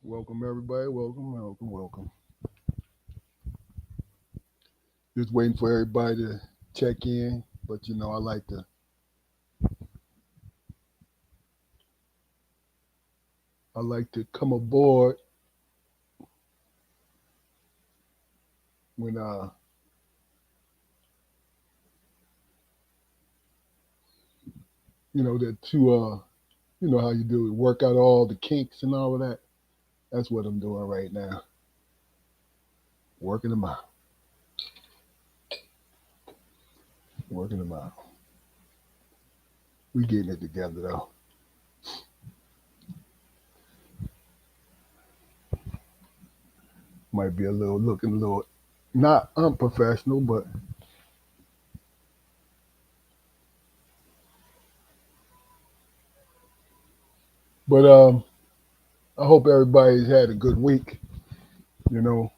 Welcome everybody. Welcome. Just waiting for everybody to check in. But I like to come aboard when that to how you do it, work out all the kinks and all of that. That's what I'm doing right now. Working them out. Working them out. We getting it together though. Might be looking a little not unprofessional, but I hope everybody's had a good week. You know,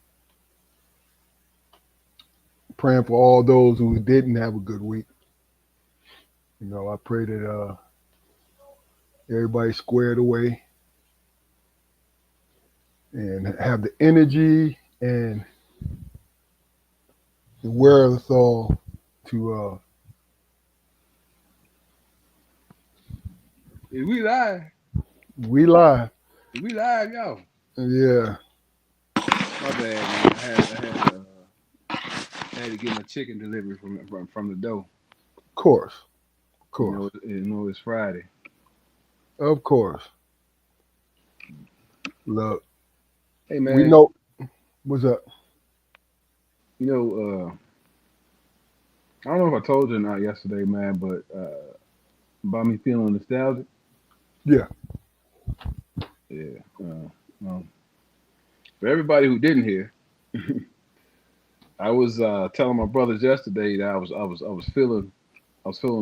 praying for all those who didn't have a good week. I pray that everybody squared away and have the energy and the wherewithal to Is we live? we live. Is we live, y'all? Yeah, My bad, man. I had to get my chicken delivery from the door. of course, of You course, know, it's Friday. of course. Look, Hey, we man. know what's up. You know, I don't know if I told you or not yesterday, man, but about me feeling nostalgic. Yeah, Yeah. Um, for everybody who didn't hear, I was telling my brothers yesterday that I was feeling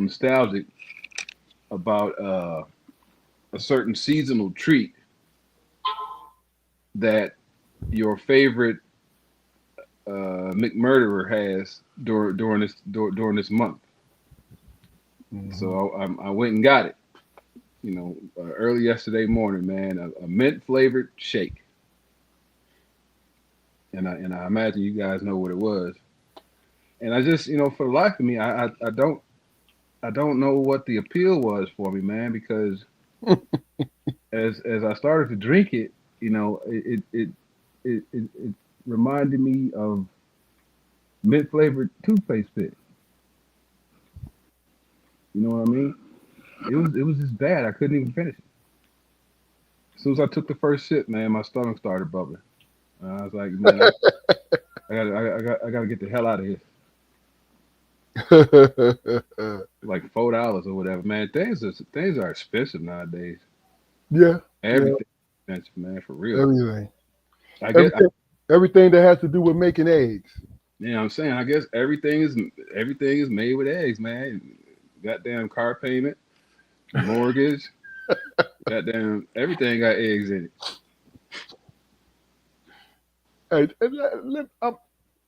nostalgic about a certain seasonal treat that your favorite McMurderer has during this month. hmm So I went and got it. Early yesterday morning, man, a mint flavored shake, and I imagine you guys know what it was. And I just, for the life of me, I don't know what the appeal was for me, man, because as I started to drink it, it reminded me of mint flavored toothpaste spit. You know what I mean? It was just bad. I couldn't even finish it. As soon as I took the first sip, man, my stomach started bubbling. I was like, man, I gotta get the hell out of here. Like $4 or whatever, man. Things are expensive nowadays. yeah, yeah. Everything expensive, man, for real. Everything, I get, everything, everything that has to do with making eggs. I'm saying, I guess everything is made with eggs, man. Goddamn car payment, mortgage, goddamn everything got eggs in it. Hey,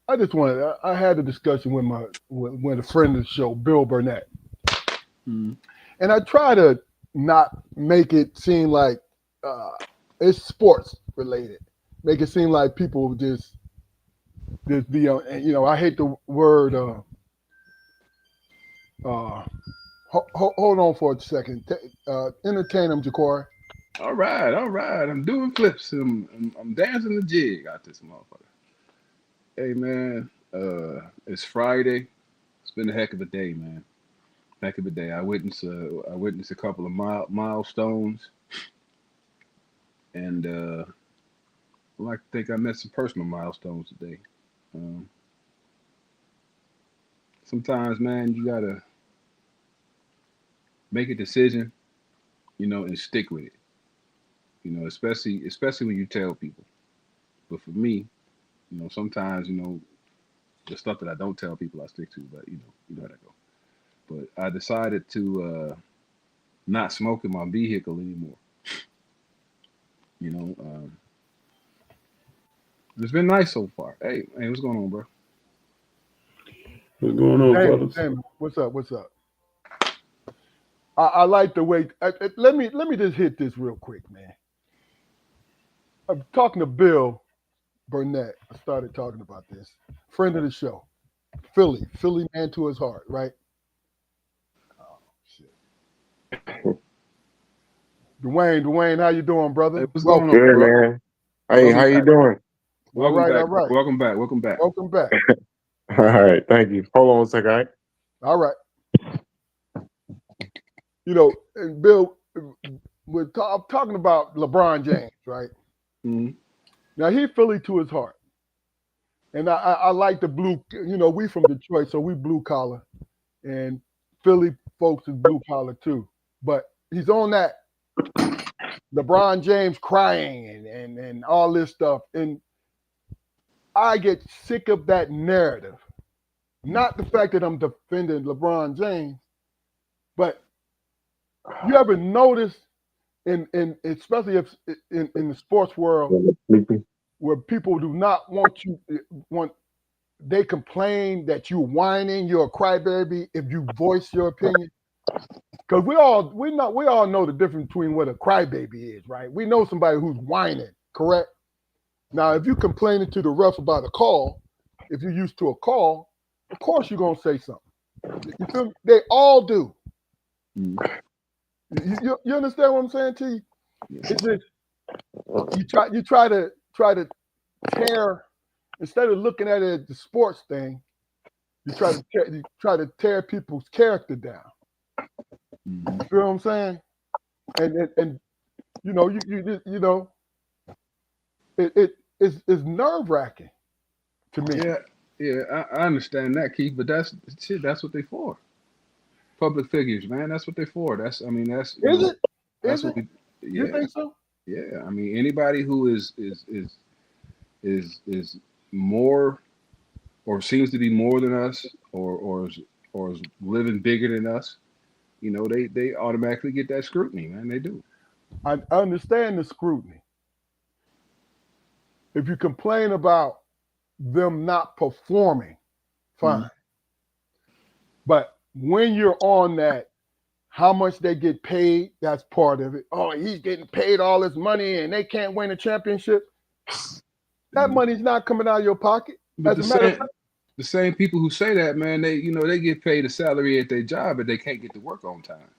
I just wanted. I had a discussion with a friend of the show, Bill Burnett, Mm. and I try to not make it seem like uh, it's sports related. Make it seem like people just be on. And, I hate the word. Uh, hold on for a second. Entertain them, Jacor. All right. I'm doing flips. I'm dancing the jig out this motherfucker. Hey, man. It's Friday. It's been a heck of a day, man. Heck of a day. I witnessed a couple of milestones, and I like to think I met some personal milestones today. Um, Sometimes, man, you gotta make a decision, and stick with it. Especially when you tell people. But for me, sometimes, the stuff that I don't tell people I stick to. But you know how that go. But I decided to not smoke in my vehicle anymore. You know, it's been nice so far. Hey, what's going on, bro? What's going on, Damon, fellas? Damon, what's up? What's up? I like the way. Let me just hit this real quick, man. I'm talking to Bill Burnett. I started talking about this. Friend of the show. Philly man to his heart, right? Oh, shit. Dwayne, how you doing, Hey, brother? what's going Welcome. on, Good, bro? man. Hey, Welcome how you back. doing? All Welcome right, back, all bro. right. Welcome back. Welcome back. Welcome back. All right, thank you. Hold on one second, all right? All right. You know, and Bill, I'm talking about LeBron James, right? Mhm. Now he Philly to his heart, and I like the blue. You know, we from Detroit, so we blue collar, and Philly folks is blue collar too. But he's on that LeBron James crying and all this stuff, and I get sick of that narrative. Not the fact that I'm defending LeBron James, but you ever notice in especially if in the sports world Sleepy. where people do not want they complain that you're whining, you're a crybaby if you voice your opinion. Because we all know the difference between what a crybaby is, right? We know somebody who's whining, correct? Now, if you complaining to the ref about a call, if you're used to a call, of course you're gonna say something. You feel me? They all do. Mhm. You understand what I'm saying to you? Yeah. It's just you try to tear instead of looking at it as the sports thing, you try to tear people's character down. Mhm. You feel what I'm saying? And you know you know it's nerve wracking to me. Yeah, yeah, I understand that, Keith, but that's shit. That's what they for. Public figures, man. That's what they for. That's, I mean, that's, you Is know, it? that's Is what it? we. You Yeah, think so? yeah. I mean, anybody who is more or seems to be more than us, or is living bigger than us, you know, they automatically get that scrutiny, man. They do. I understand the scrutiny. If you complain about them not performing, Mhm. fine. But when you're on that, how much they get paid, that's part of it. Oh, he's getting paid all this money and they can't win a championship. That Mhm. money's not coming out of your pocket. But As a matter of fact, the same people who say that, man, they, you know, they get paid a salary at their job, but they can't get to work on time.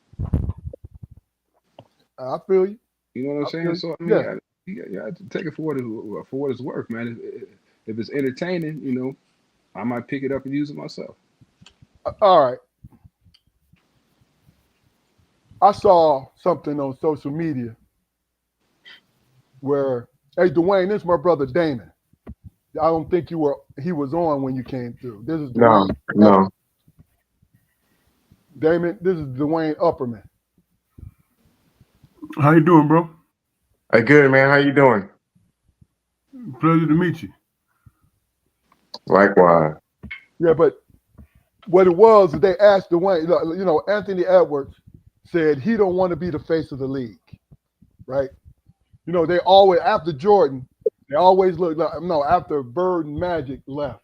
I feel you. You know what I'm I saying? feel you. So I mean, Yeah. you have to take it for what it's worth, man. If it's entertaining, you know, I might pick it up and use it myself. All right. I saw something on social media where, hey, Dwayne, this is my brother Damon. I don't think he was on when you came through. This is No, Dwayne no. Damon, this is Dwayne Upperman. How you doing, bro? Hey, good, man. How you doing? Pleasure to meet you. Likewise. Yeah, but what it was, they asked Dwayne, you know, Anthony Edwards said he don't want to be the face of the league, right? You know, they always, after Jordan, they always look like, no, after Bird and Magic left,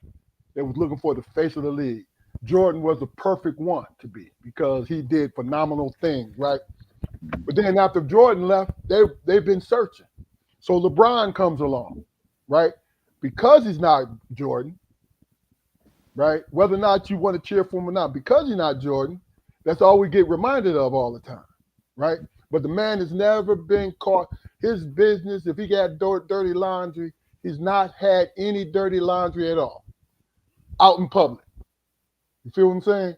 they was looking for the face of the league. Jordan was the perfect one to be because he did phenomenal things, right? But then after Jordan left, they've been searching. So LeBron comes along, right? Because he's not Jordan, right? Whether or not you want to cheer for him or not, because he's not Jordan, that's all we get reminded of all the time, right? But the man has never been caught. His business, if he got dirty laundry, he's not had any dirty laundry at all out in public. You feel what I'm saying?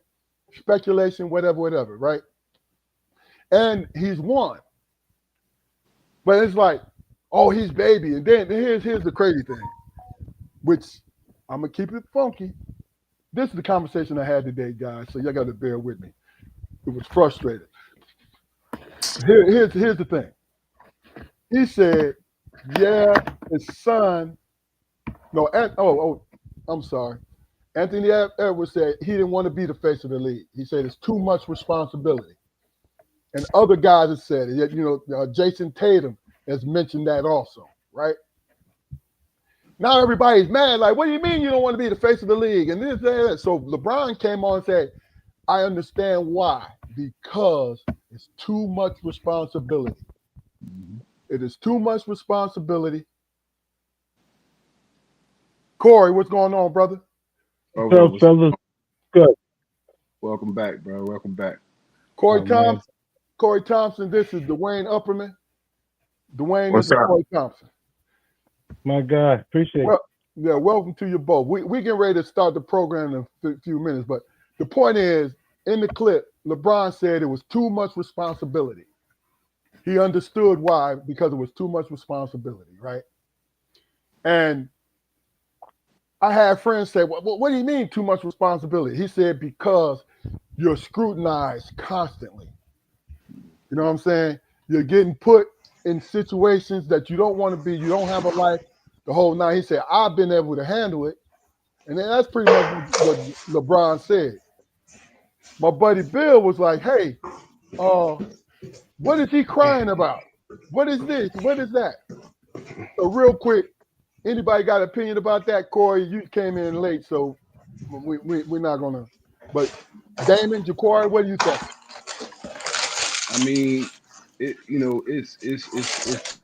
Speculation, whatever, right? And he's won. But it's like, oh, he's baby. And then here's the crazy thing, which I'm gonna keep it funky. This is the conversation I had today, guys. So y'all got to bear with me. It was frustrating. Here's the thing. He said, yeah, his son. No, I'm sorry. Anthony Edwards said he didn't want to be the face of the league. He said it's too much responsibility. And other guys have said it. You know, Jason Tatum has mentioned that also, right? Now everybody's mad. Like, what do you mean you don't want to be the face of the league? And this, that. So LeBron came on and said, I understand why. Because it's too much responsibility. Mhm. It is too much responsibility. Corey, what's going on, brother? Oh, So, what's- fellas, good. welcome back, bro. Welcome back. Corey Oh, Thompson. man. Corey Thompson. This is Dwayne Upperman. Dwayne, What's this is up? Corey Thompson. My God, appreciate it. Well, yeah, welcome to you both. We getting ready to start the program in a few minutes, but the point is, in the clip, LeBron said it was too much responsibility. He understood why, because it was too much responsibility, right? And I had friends say, well, what do you mean too much responsibility? He said, because you're scrutinized constantly. You know what I'm saying? You're getting put in situations that you don't want to be. You don't have a life the whole night. He said, I've been able to handle it. And then that's pretty much what LeBron said. My buddy Bill was like, hey, what is he crying about? What is this? What is that? So real quick, anybody got an opinion about that? Corey, you came in late, so we're not going to. But Damon, Ja'Cory, what do you think? I mean, it's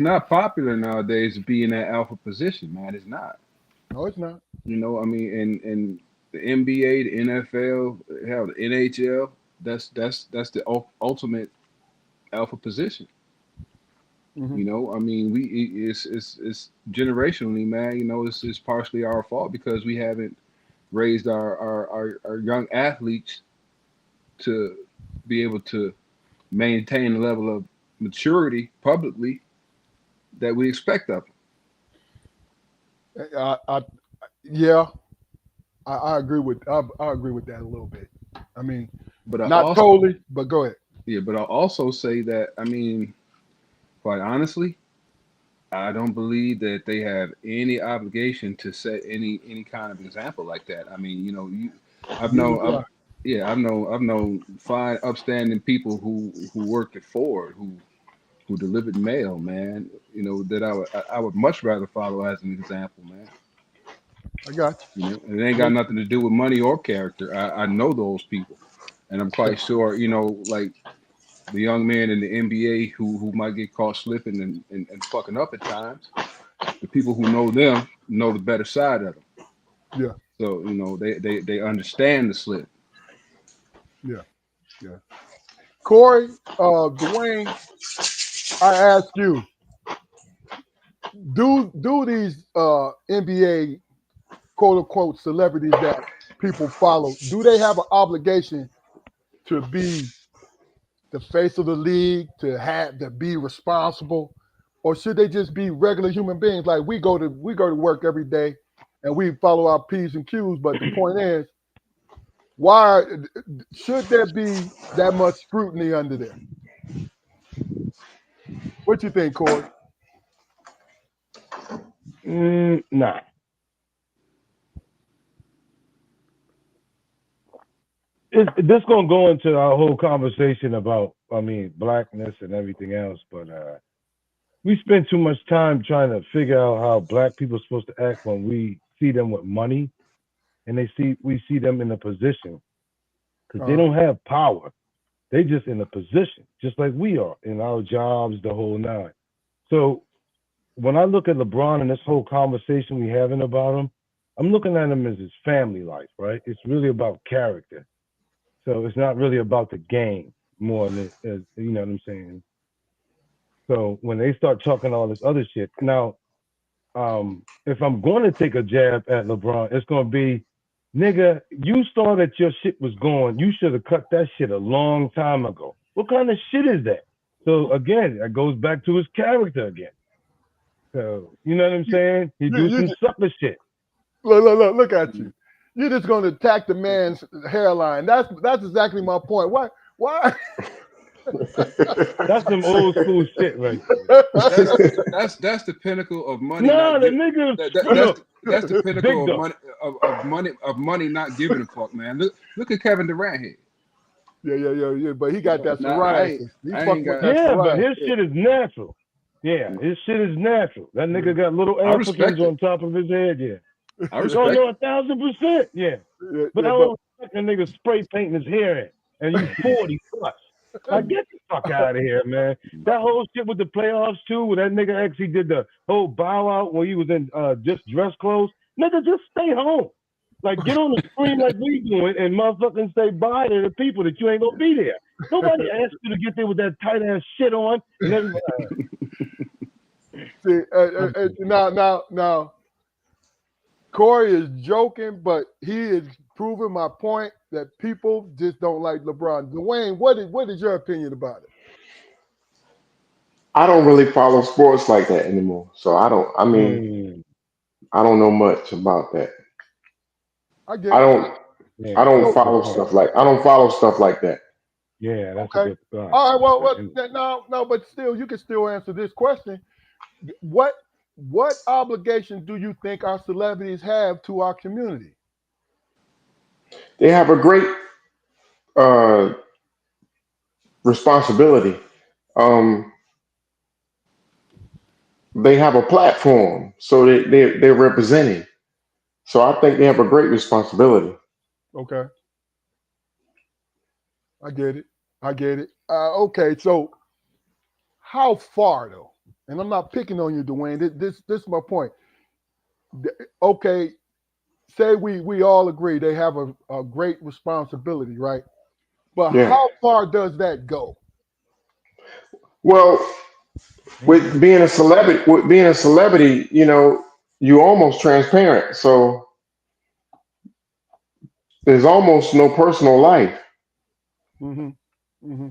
not popular nowadays to be in that alpha position, man. It's not. No, it's not. You know, I mean, and the NBA, the NFL, hell, the NHL, that's the ultimate alpha position. Mhm. You know, I mean, it's generationally, man. You know, it's partially our fault because we haven't raised our young athletes to be able to maintain the level of maturity publicly that we expect of them. I agree with I agree with that a little bit. I mean, But I not also, totally, but go ahead. yeah, but I'll also say that, I mean, quite honestly, I don't believe that they have any obligation to set any kind of example like that. I mean, you know, I've known, I've known fine, upstanding people who worked at Ford, who delivered mail, man. You know, that I would much rather follow as an example, man. I got you. You know, and it ain't got nothing to do with money or character. I know those people, and I'm quite sure, you know, like the young man in the NBA who might get caught slipping and fucking up at times. The people who know them know the better side of them. Yeah. So, you know, they understand the slip. Yeah. Corey, Dwayne, I ask you, do these NBA quote unquote celebrities that people follow, do they have an obligation to be the face of the league, to be responsible, or should they just be regular human beings? Like we go to work every day and we follow our P's and Q's, but the point is, why should there be that much scrutiny under there? What you think, Corey? Nah. This gonna go into our whole conversation about, I mean, blackness and everything else, but we spend too much time trying to figure out how black people are supposed to act when we see them with money, and we see them in a position, because they don't have power. They just in a position, just like we are in our jobs, the whole nine. So when I look at LeBron and this whole conversation we having about him, I'm looking at him as his family life, right? It's really about character. So it's not really about the game more than, you know what I'm saying? So when they start talking all this other shit, now, if I'm going to take a jab at LeBron, it's going to be, nigga, you saw that your shit was going. You should have cut that shit a long time ago. What kind of shit is that? So again, that goes back to his character again. So, you know what I'm saying? He do some sucker shit. Look at you. You're just going to attack the man's hairline. That's exactly my point. Why? That's some old school shit, right? That's the pinnacle of money. No, the nigga. That's the pinnacle of money not giving a fuck, man. Look at Kevin Durant here. Yeah. But he got that psoriasis. But his shit is natural. Yeah, his shit is natural. That nigga got little Africans on top of his head. Yeah. I respect it. 1,000%. Yeah. But I don't respect a nigga spray painting his hair in, and you 40 plus. Like, get the fuck out of here, man. That whole shit with the playoffs too, where that nigga actually did the whole bow out when he was in just dress clothes. Nigga, just stay home. Like, get on the screen like we doing and motherfucking say bye to the people that you ain't gonna be there. Nobody asked you to get there with that tight ass shit on and everybody. See, now, Corey is joking, but he is proving my point that people just don't like LeBron. Dwayne, what is your opinion about it? I don't really follow sports like that anymore. So I don't. I mean, I don't know much about that. I get I it. don't. Yeah, I don't that's a good follow point. stuff like. I don't follow stuff like that. Yeah, that's Okay. a good thought. All right. Well, no, but still, you can still answer this question. What obligation do you think our celebrities have to our community? They have a great uh, responsibility. Um, they have a platform, so they're representing. So I think they have a great responsibility. Okay, I get it. Okay, so how far though? And I'm not picking on you, Dwayne. This is my point. Okay, say we all agree they have a great responsibility, right? But Yeah. how far does that go? Well, with being a celebrity, you almost transparent. So there's almost no personal life. Mm-hmm. Mm-hmm.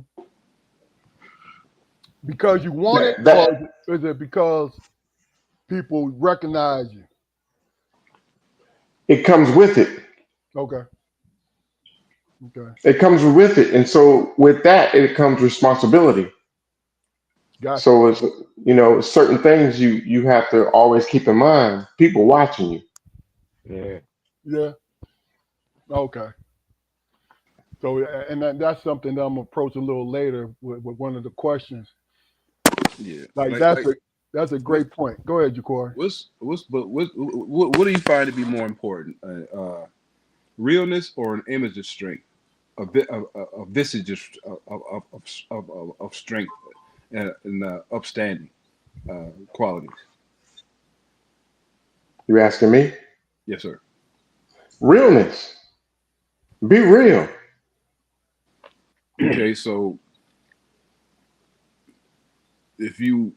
Because you want it, That or is it because people recognize you? it comes with it. Okay. Okay. It comes with it, and so with that, it comes responsibility. Gotcha. So it's certain things you have to always keep in mind. People watching you. Yeah. Yeah. Okay. So, and that's something that I'm gonna approach a little later with one of the questions. Yeah. Like Like that's a what great point. Go ahead, Jacor. what do you find to be more important? Realness or an image of strength? A visage of strength and upstanding qualities. You asking me? Yes, sir. Realness. Be real. Okay, so if you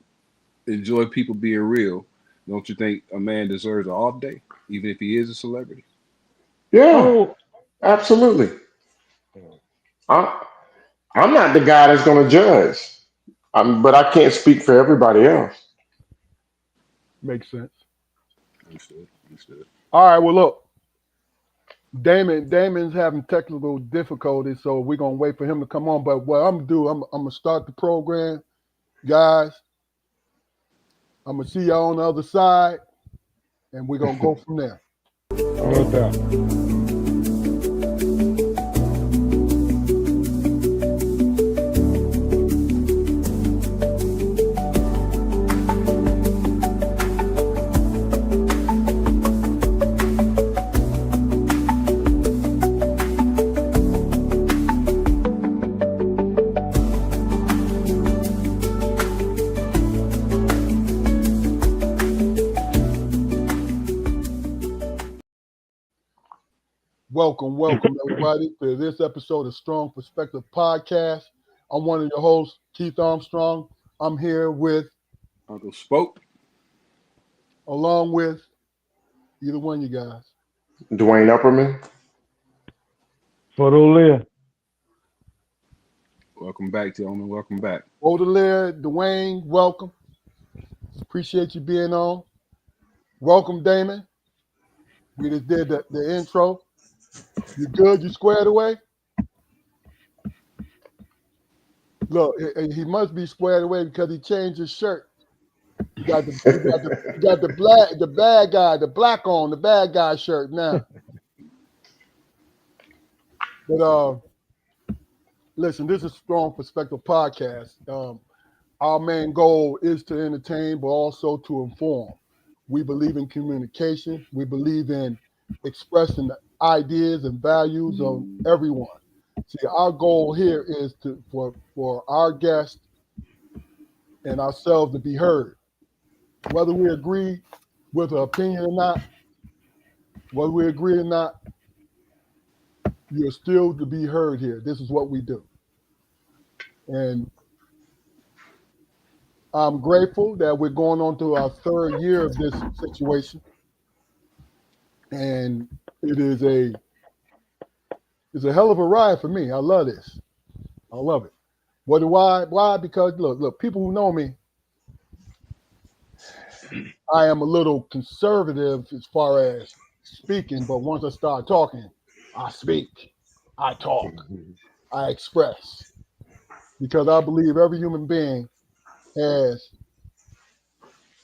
enjoy people being real, don't you think a man deserves an off day, even if he is a celebrity? Yeah, Oh, absolutely. I, I'm not the guy that's going to judge. But I can't speak for everybody else. Makes sense. Understood. Understood. All right. Well, look, Damon's having technical difficulties, so we're gonna wait for him to come on. But what I'm gonna do, I'm gonna start the program, guys. I'm gonna see y'all on the other side, and we're gonna go from there. no doubt. Welcome, everybody, to this episode of Strong Perspective Podcast. I'm one of your hosts, Keith Armstrong. I'm here with, Uncle Spoke. along with either one of you guys. Dwayne Upperman. Photo Leah. Welcome back, gentlemen. Welcome back. Baudelaire, Dwayne, welcome. Appreciate you being on. Welcome, Damon. We just did the intro. You good? You squared away? Look, he must be squared away because he changed his shirt. You got the bad guy, the black on, the bad guy shirt now. But listen, this is Strong Perspective Podcast. Our main goal is to entertain, but also to inform. We believe in communication. We believe in expressing the ideas and values of everyone. See, our goal here is for our guests and ourselves to be heard. Whether we agree with an opinion or not, whether we agree or not, you're still to be heard here. This is what we do. And I'm grateful that we're going on to our third year of this situation. And it's a hell of a ride for me. I love this. I love it. Why? Why? Because look, people who know me, I am a little conservative as far as speaking, but once I start talking, I speak, I talk, I express. Because I believe every human being has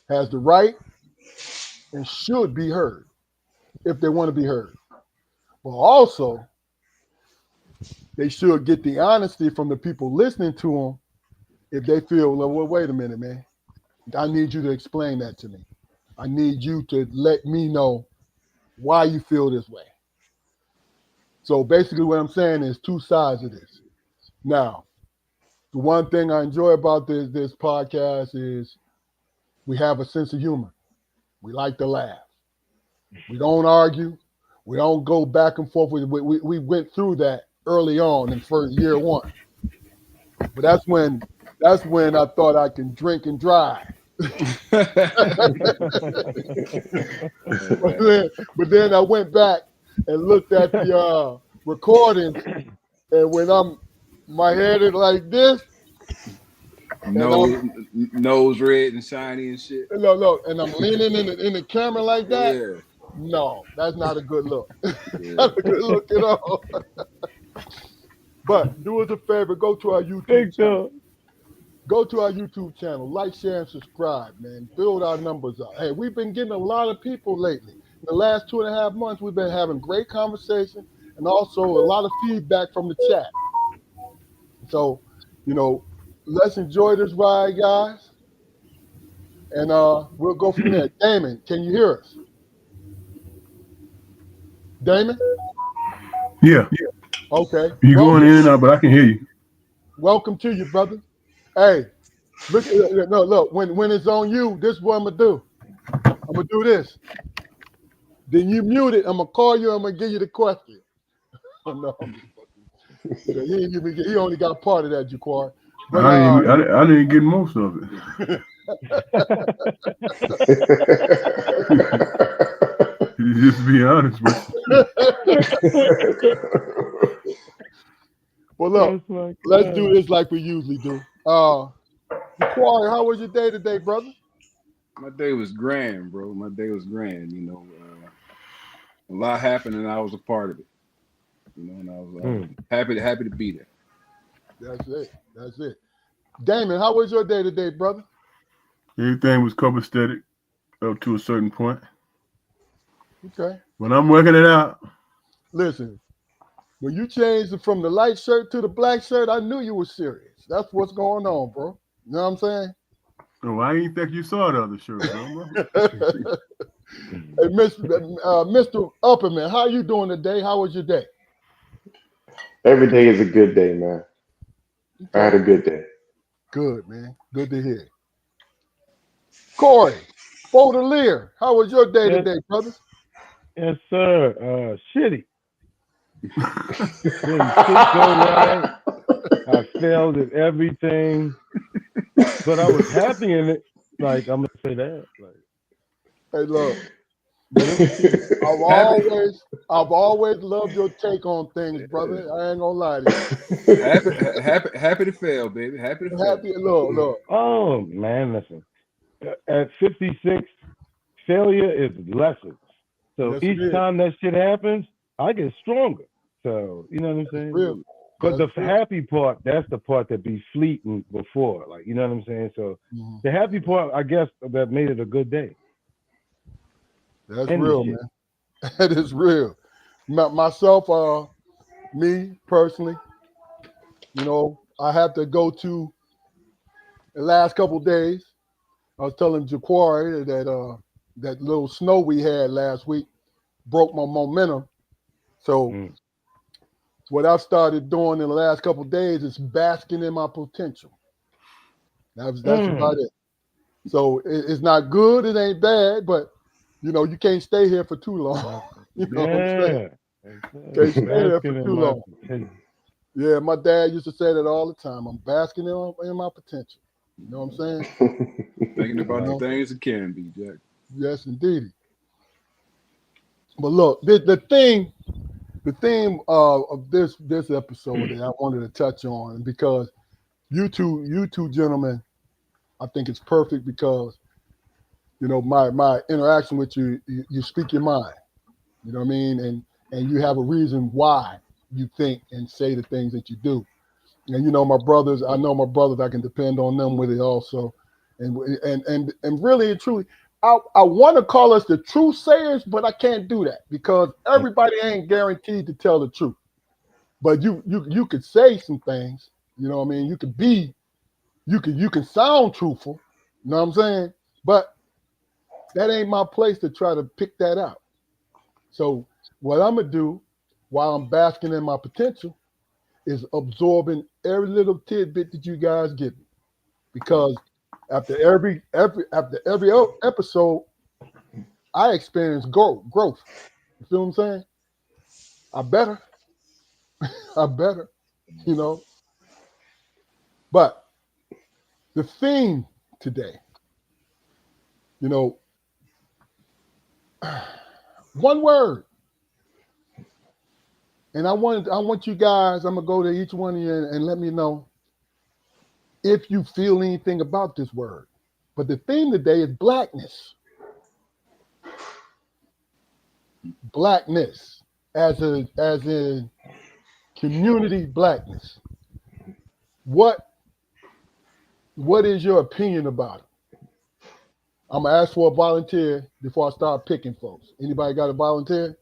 the right and should be heard if they want to be heard. But also, they should get the honesty from the people listening to them if they feel, well, wait a minute, man. I need you to explain that to me. I need you to let me know why you feel this way. So basically what I'm saying is two sides of this. Now, the one thing I enjoy about this podcast is we have a sense of humor. We like to laugh. We don't argue. We don't go back and forth. We went through that early on in first year one. But that's when I thought I can drink and drive. But then I went back and looked at the recordings, and when my head is like this, nose red and shiny and shit. No, and I'm leaning in the camera like that. Yeah. No, that's not a good look. Yeah. Not a good look at all. But do us a favor, go to our YouTube channel. Go to our YouTube channel, like, share, and subscribe, man. Build our numbers up. Hey, we've been getting a lot of people lately. In the last 2.5 months, we've been having great conversation and also a lot of feedback from the chat. So, let's enjoy this ride, guys. And we'll go from there. Damon, can you hear us? Damon? Yeah. Okay. You're going in and out, but I can hear you. Welcome to you, brother. Hey, look, when it's on you, this is what I'm going to do. I'm going to do this. Then you mute it. I'm going to call you. I'm going to give you the question. Oh, no. He only got part of that, Jaquar. But, I didn't get most of it. Just be honest with you. Well, look, let's do this like we usually do. Jaquar, how was your day today, brother? My day was grand, bro. My day was grand. A lot happened, and I was a part of it. And I was happy to be there. That's it. Damon, how was your day today, brother? Everything was copacetic up to a certain point. Okay. When I'm working it out. Listen, when you changed from the light shirt to the black shirt, I knew you were serious. That's what's going on, bro. You know what I'm saying? Oh, I ain't think you saw the other shirt, bro. Hey, Mr. Upperman, how you doing today? How was your day? Every day is a good day, man. I had a good day. Good, man. Good to hear. Corey, Baudelaire, how was your day today, brother? Yes, sir. Shitty. Didn't shit go right. I failed at everything, but I was happy in it. Like, I'm gonna say that. Like, hey, look, I've always loved your take on things, brother. I ain't gonna lie to you. Happy to fail, baby. Happy to fail. Look. Oh man, listen. At 56, failure is lessons. So each time that shit happens, I get stronger. So you know what I'm saying? Real. But the happy part, that's the part that be fleeting before. Like, you know what I'm saying? So the happy part, I guess, that made it a good day. That's real, man. That is real. Myself, me personally, I have to go to the last couple of days. I was telling Jaquari that little snow we had last week broke my momentum. So what I've started doing in the last couple of days is basking in my potential. That's about it. So it's not good, it ain't bad, but you can't stay here for too long. You know what I'm saying? Can't stay there for too long. Yeah, my dad used to say that all the time. I'm basking in my potential. You know what I'm saying? Thinking about the things it can be, Jack. Yes, indeed. But look, the theme of this episode that I wanted to touch on, because you two gentlemen, I think it's perfect because my interaction with you speak your mind. You know what I mean? And you have a reason why you think and say the things that you do. And my brothers, I can depend on them with it also. And really and truly, I want to call us the truth sayers, but I can't do that because everybody ain't guaranteed to tell the truth. But you could say some things, you know what I mean? You can sound truthful, you know what I'm saying? But that ain't my place to try to pick that out. So what I'm gonna do while I'm basking in my potential is absorbing every little tidbit that you guys give me. Because after every episode, I experience growth. You feel what I'm saying? I better, But the theme today, one word. And I want you guys, I'm gonna go to each one of you and let me know if you feel anything about this word. But the theme today is blackness. Blackness as in community blackness. What is your opinion about it? I'm gonna ask for a volunteer before I start picking folks. Anybody got a volunteer?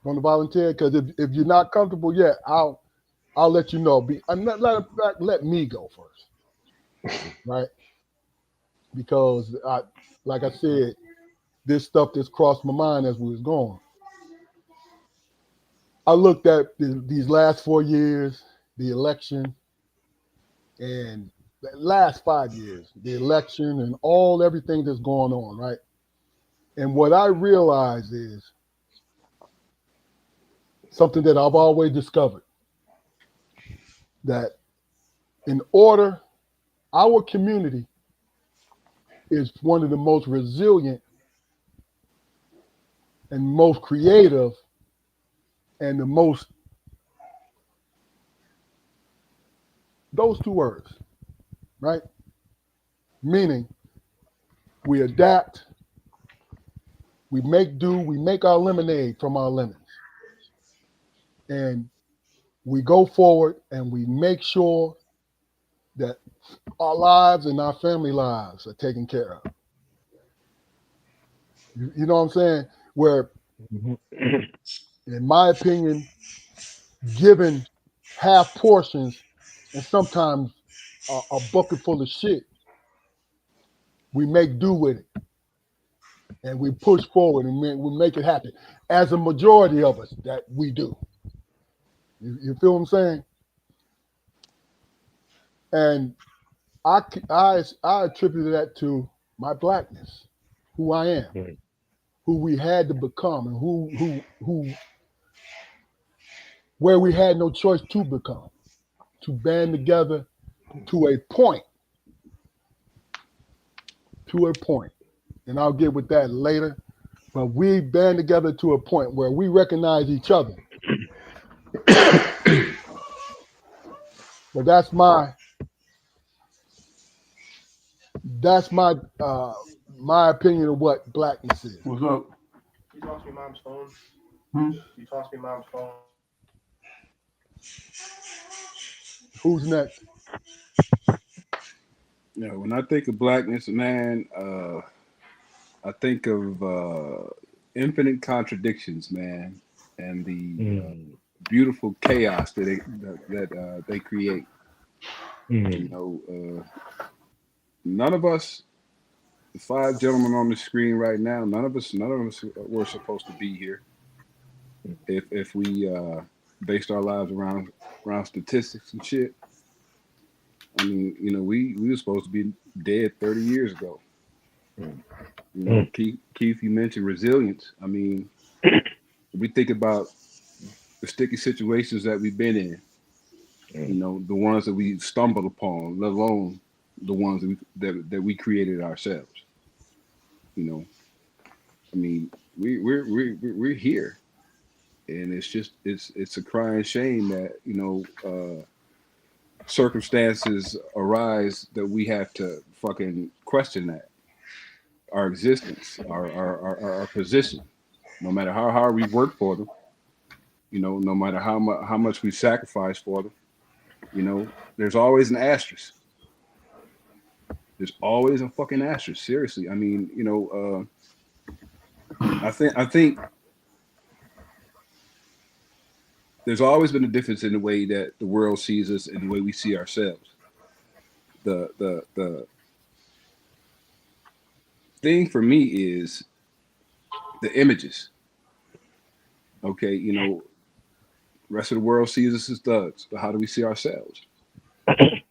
Want to volunteer? Because if you're not comfortable yet, I'll let you know. Let me go first, right? Because like I said, this stuff just crossed my mind as we was going. I looked at these last 4 years, the election, and the last 5 years, the election and everything that's going on, right? And what I realized is something that I've always discovered, that our community is one of the most resilient and most creative and the most, those two words, right? Meaning we adapt, we make do, we make our lemonade from our lemons. And we go forward and we make sure that our lives and our family lives are taken care of. You know what I'm saying? Where, in my opinion, given half portions and sometimes a bucket full of shit, we make do with it. And we push forward and we make it happen. As a majority of us that we do. You feel what I'm saying? And I attribute that to my blackness, who I am, who we had to become, and who where we had no choice to become, to band together to a point. And I'll get with that later. But we band together to a point where we recognize each other. But that's my opinion of what blackness is. What's up? You tossed me mom's phone. You tossed me mom's phone. Who's next? Yeah, when I think of blackness, man, I think of infinite contradictions, man, and the beautiful chaos that they create. None of us, the 5 gentlemen on the screen right now, none of us were supposed to be here. If we based our lives around statistics and shit. I mean, we were supposed to be dead 30 years ago. Mm. Keith, you mentioned resilience. I mean, we think about the sticky situations that we've been in. The ones that we stumbled upon, let alone the ones that we created ourselves. You know, I mean, we're here, and it's a crying shame that circumstances arise that we have to fucking question that our existence, our position, no matter how hard we work for them, no matter how much we sacrifice for them, there's always an asterisk. There's always a fucking asterisk. Seriously, I mean, I think there's always been a difference in the way that the world sees us and the way we see ourselves. The thing for me is the images. Okay, rest of the world sees us as thugs, but how do we see ourselves? I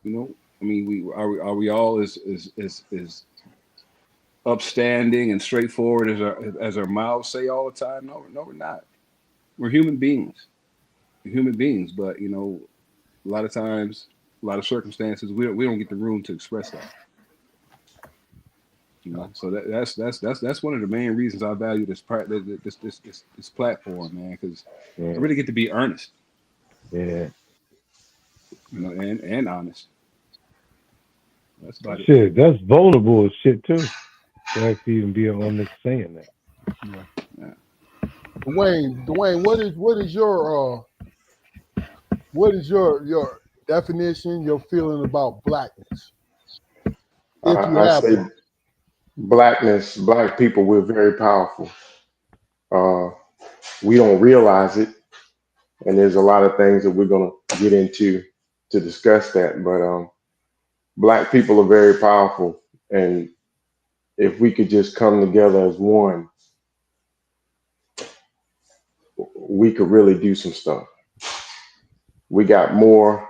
mean, are we all as upstanding and straightforward as our mouths say all the time? No, we're not. We're human beings. We're human beings, but a lot of times, a lot of circumstances, we don't get the room to express that. So that's one of the main reasons I value this platform, man, because I really get to be earnest, Yeah. and honest. That's about it. Shit, that's vulnerable as shit too. To actually even be on this saying that. Dwayne, what is your definition, your feeling about blackness? If you I have say one. black people, we're very powerful. We don't realize it, and there's a lot of things that we're gonna get into to discuss that. But black people are very powerful, and if we could just come together as one, we could really do some stuff. We got more.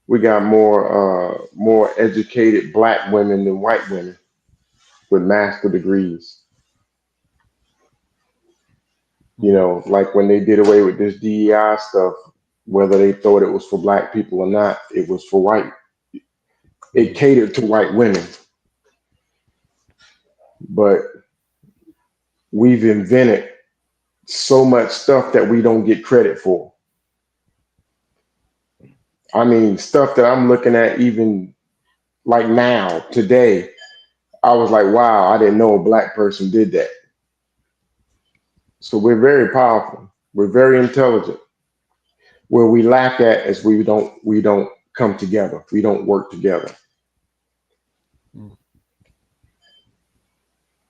We got more educated black women than white women with master degrees. Like when they did away with this DEI stuff, whether they thought it was for black people or not, it was for white. It catered to white women, but we've invented so much stuff that we don't get credit for. I mean, stuff that I'm looking at even like now, today, I was like, wow, I didn't know a black person did that. So we're very powerful. We're very intelligent. Where we lack at is we don't come together. We don't work together.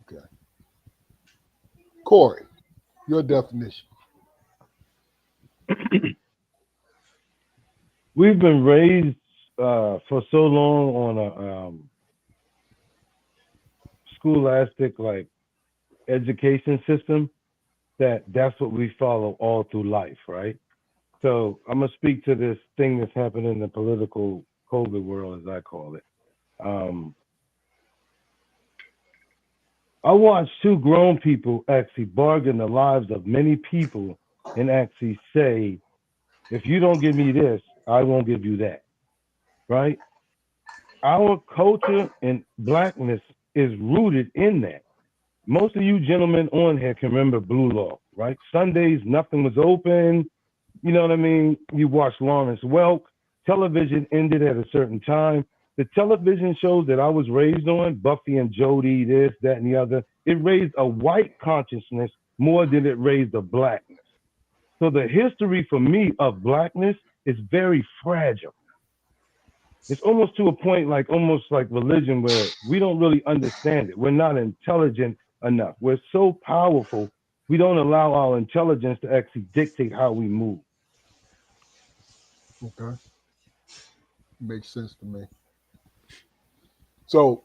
Okay. Corey, your definition. We've been raised for so long on a scholastic like education system that's what we follow all through life, right? So I'm gonna speak to this thing that's happening in the political COVID world, as I call it. I watched two grown people actually bargain the lives of many people and actually say, if you don't give me this, I won't give you that, right? Our culture and blackness is rooted in that. Most of you gentlemen on here can remember Blue Law, right? Sundays, nothing was open. You know what I mean? You watched Lawrence Welk. Television ended at a certain time. The television shows that I was raised on, Buffy and Jody, this, that, and the other, it raised a white consciousness more than it raised a blackness. So the history for me of blackness is very fragile. It's almost to a point almost like religion where we don't really understand it. We're not intelligent enough. We're so powerful, we don't allow our intelligence to actually dictate how we move. Okay. Makes sense to me. So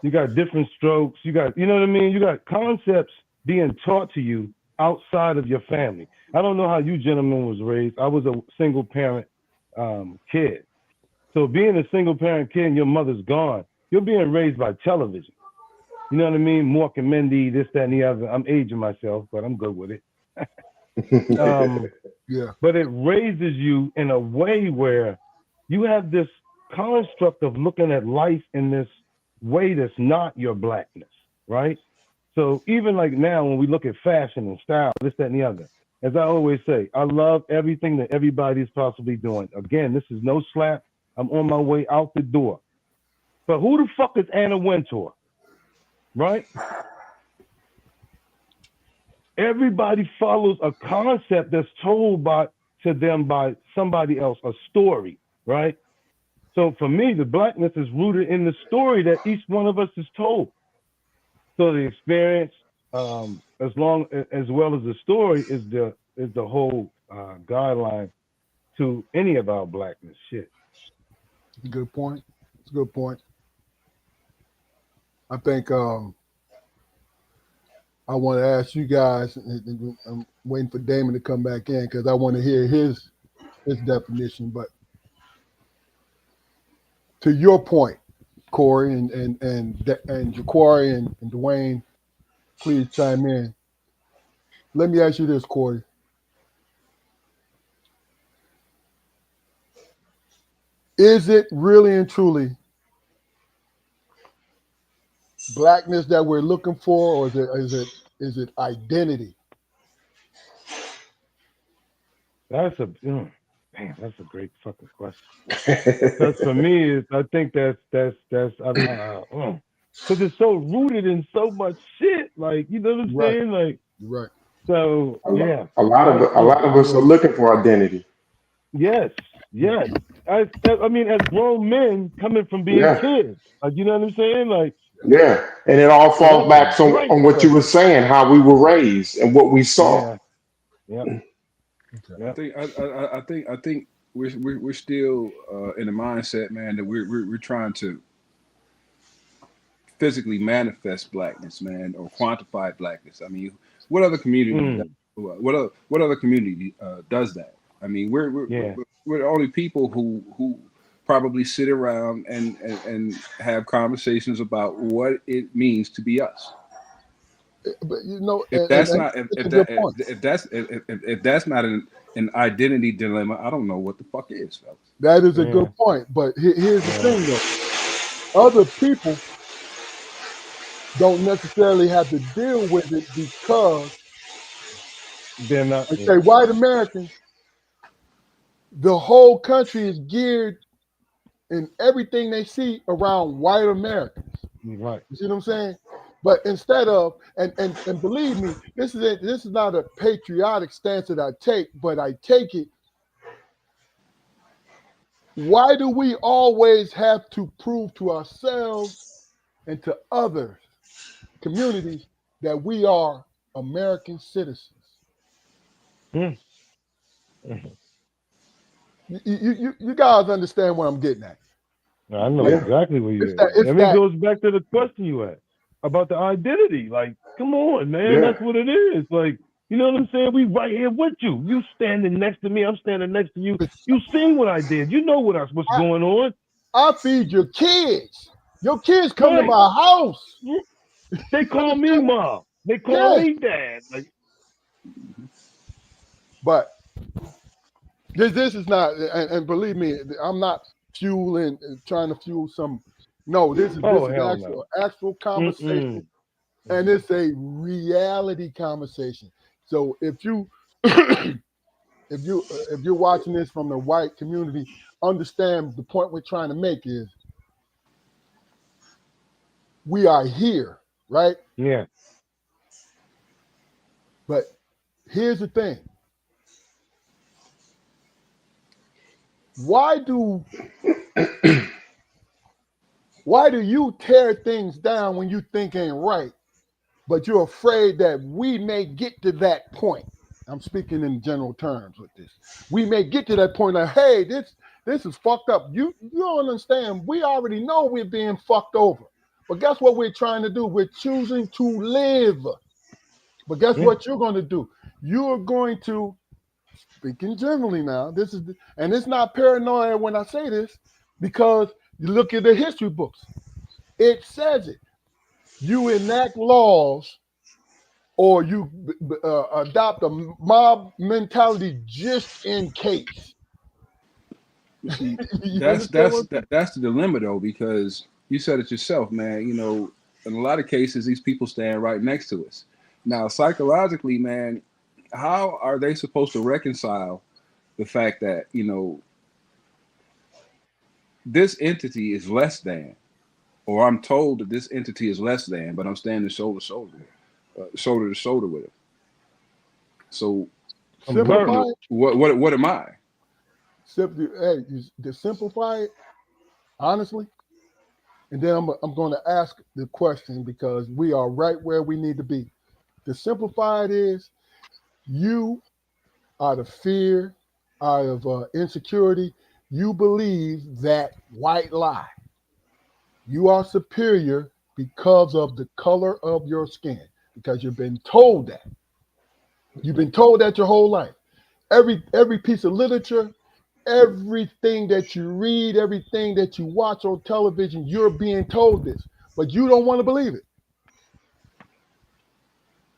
you got different strokes. You got, you know what I mean? You got concepts being taught to you outside of your family. I don't know how you gentlemen was raised. I was a single parent kid. So being a single parent kid and your mother's gone, you're being raised by television. You know what I mean? Mork and Mindy, this, that, and the other. I'm aging myself, but I'm good with it. Yeah. But it raises you in a way where you have this construct of looking at life in this way that's not your blackness, right? So even like now, when we look at fashion and style, this, that, and the other, as I always say, I love everything that everybody's possibly doing. Again, this is no slap. I'm on my way out the door. But who the fuck is Anna Wintour, right? Everybody follows a concept that's told to them by somebody else, a story, right? So for me, the blackness is rooted in the story that each one of us is told. So the experience, as well as the story, is the whole guideline to any of our blackness. Shit. Good point. It's a good point. I think I want to ask you guys. I'm waiting for Damon to come back in because I want to hear his definition. But to your point, Corey and Jaquari and Dwayne, please chime in. Let me ask you this, Corey. Is it really and truly blackness that we're looking for, or is it identity? That's a great fucking question. Because for me, I think that's because it's so rooted in so much shit. Like, you know what I'm saying? Like, Right. so yeah. A lot of us are looking for identity. Yes. I mean, as grown men coming from being kids, like, you know what I'm saying? Like, yeah, and it all falls back on what you were saying, how we were raised and what we saw. Yeah. I think we're still in the mindset, man, that we're trying to physically manifest blackness, man, or quantify blackness. I mean, what other community? What other community does that? I mean, we're the only people who probably sit around and have conversations about what it means to be us. But you know, If that's not an identity dilemma, I don't know what the fuck is, fellas. That is a good point. But here's the thing, though. Other people don't necessarily have to deal with it because they're not. They say white Americans, the whole country is geared in everything they see around white Americans. Right. You see what I'm saying? But instead of and believe me, this is not a patriotic stance that I take, but I take it. Why do we always have to prove to ourselves and to other communities that we are American citizens? You guys understand what I'm getting at? I know exactly what you're at. It goes back to the question you asked about the identity. Like, come on, man, that's what it is. Like, you know what I'm saying? We right here with you. You standing next to me. I'm standing next to you. You seen what I did. You know what's going on. I feed your kids. Your kids come to my house. They call me mom. They call me dad. Like, but this is not, and believe me, I'm not trying to fuel some. No, this is actual conversation, and it's a reality conversation. So if you if you're watching this from the white community, understand the point we're trying to make is we are here, right? Yeah. But here's the thing. Why do you tear things down when you think ain't right, but you're afraid that we may get to that point? I'm speaking in general terms with this. We may get to that point like, hey, this is fucked up. You don't understand. We already know we're being fucked over. But guess what we're trying to do? We're choosing to live. But guess what you're going to do? You're going to speaking generally now, and it's not paranoia when I say this, because you look at the history books. It says it. You enact laws or you adopt a mob mentality just in case. But see, You understand what I'm saying? that's the dilemma though, because you said it yourself, man. You know, in a lot of cases, these people stand right next to us. Now, psychologically, man, how are they supposed to reconcile the fact that this entity is less than, or I'm told that this entity is less than, but I'm standing shoulder to shoulder with it. So Simplify Bert, it. what am I? To simplify it, honestly, and then I'm going to ask the question because we are right where we need to be. To simplify it is you, out of fear, out of insecurity, you believe that white lie. You are superior because of the color of your skin, because you've been told that. You've been told that your whole life. Every piece of literature, everything that you read, everything that you watch on television, you're being told this, but you don't want to believe it.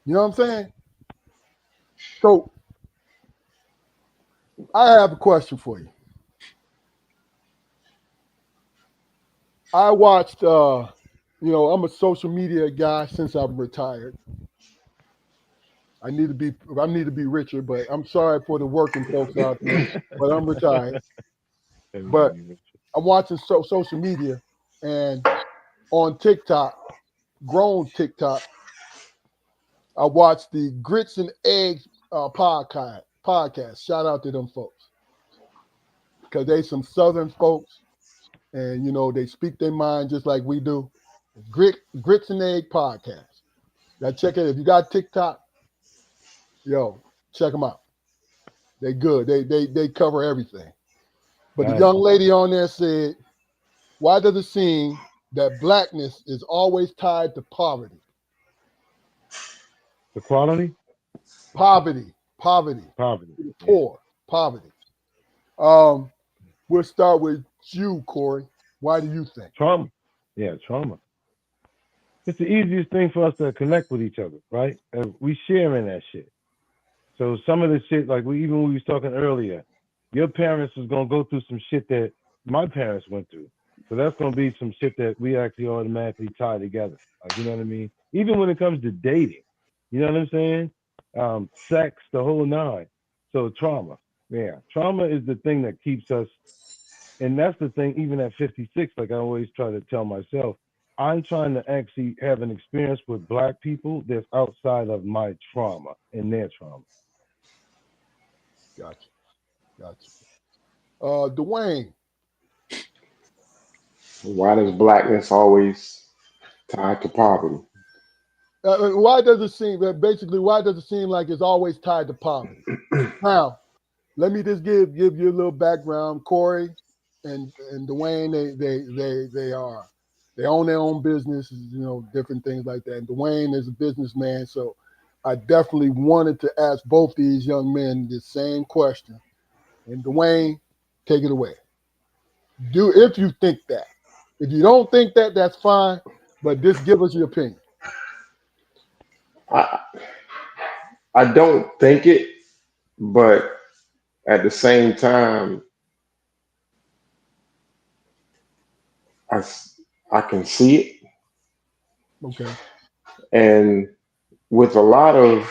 You know what I'm saying? So I have a question for you. I watched, I'm a social media guy since I'm retired. I need to be richer, but I'm sorry for the working folks out there, but I'm retired. But I'm watching social media, and on TikTok, grown TikTok, I watched the Grits and Eggs podcast. Shout out to them folks because they some Southern folks, and they speak their mind just like we do. Grits and Egg podcast. Now check it. If you got TikTok, yo, check them out. They good. They cover everything. But the Nice. young lady on there said, "Why does it seem that blackness is always tied to poverty? Equality, Poverty, poverty. Yeah. poor, poverty." Um, we'll start with you, Corey. Why do you think? Trauma. Yeah, trauma. It's the easiest thing for us to connect with each other, right? And we sharing that shit. So some of the shit, like even when we was talking earlier, your parents was gonna go through some shit that my parents went through. So that's gonna be some shit that we actually automatically tie together. Like, you know what I mean? Even when it comes to dating, you know what I'm saying? Sex, the whole nine. So trauma. Yeah. Trauma is the thing that keeps us, and that's the thing, even at 56, like I always try to tell myself, I'm trying to actually have an experience with black people that's outside of my trauma and their trauma. Gotcha. Dwayne. Why does blackness always tied to poverty? Why does it seem like it's always tied to poverty? Now, let me just give you a little background. Corey and Dwayne, they own their own businesses, different things like that. And Dwayne is a businessman, so I definitely wanted to ask both these young men the same question. And Dwayne, take it away. If you think that. If you don't think that, that's fine, but just give us your opinion. I I don't think it, but at the same time, I I can see it, Okay. and with a lot of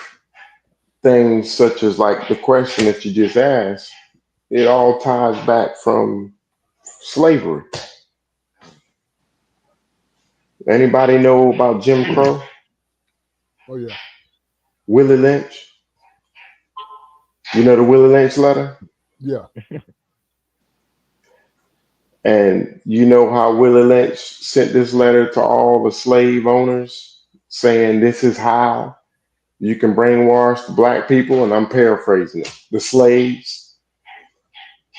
things such as like the question that you just asked, it all ties back from slavery. Anybody know about Jim Crow? Oh yeah. Willie Lynch? You know the Willie Lynch letter? Yeah. And you know how Willie Lynch sent this letter to all the slave owners saying this is how you can brainwash the black people, and I'm paraphrasing it, the slaves.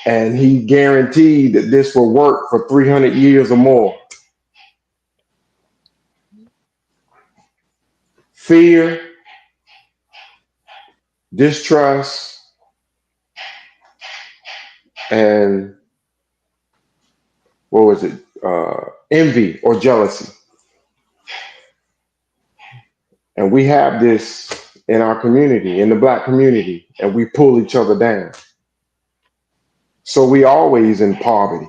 And he guaranteed that this will work for 300 years or more. Fear, distrust, and what was it? Envy or jealousy. And we have this in our community, in the black community, and we pull each other down. So we always in poverty.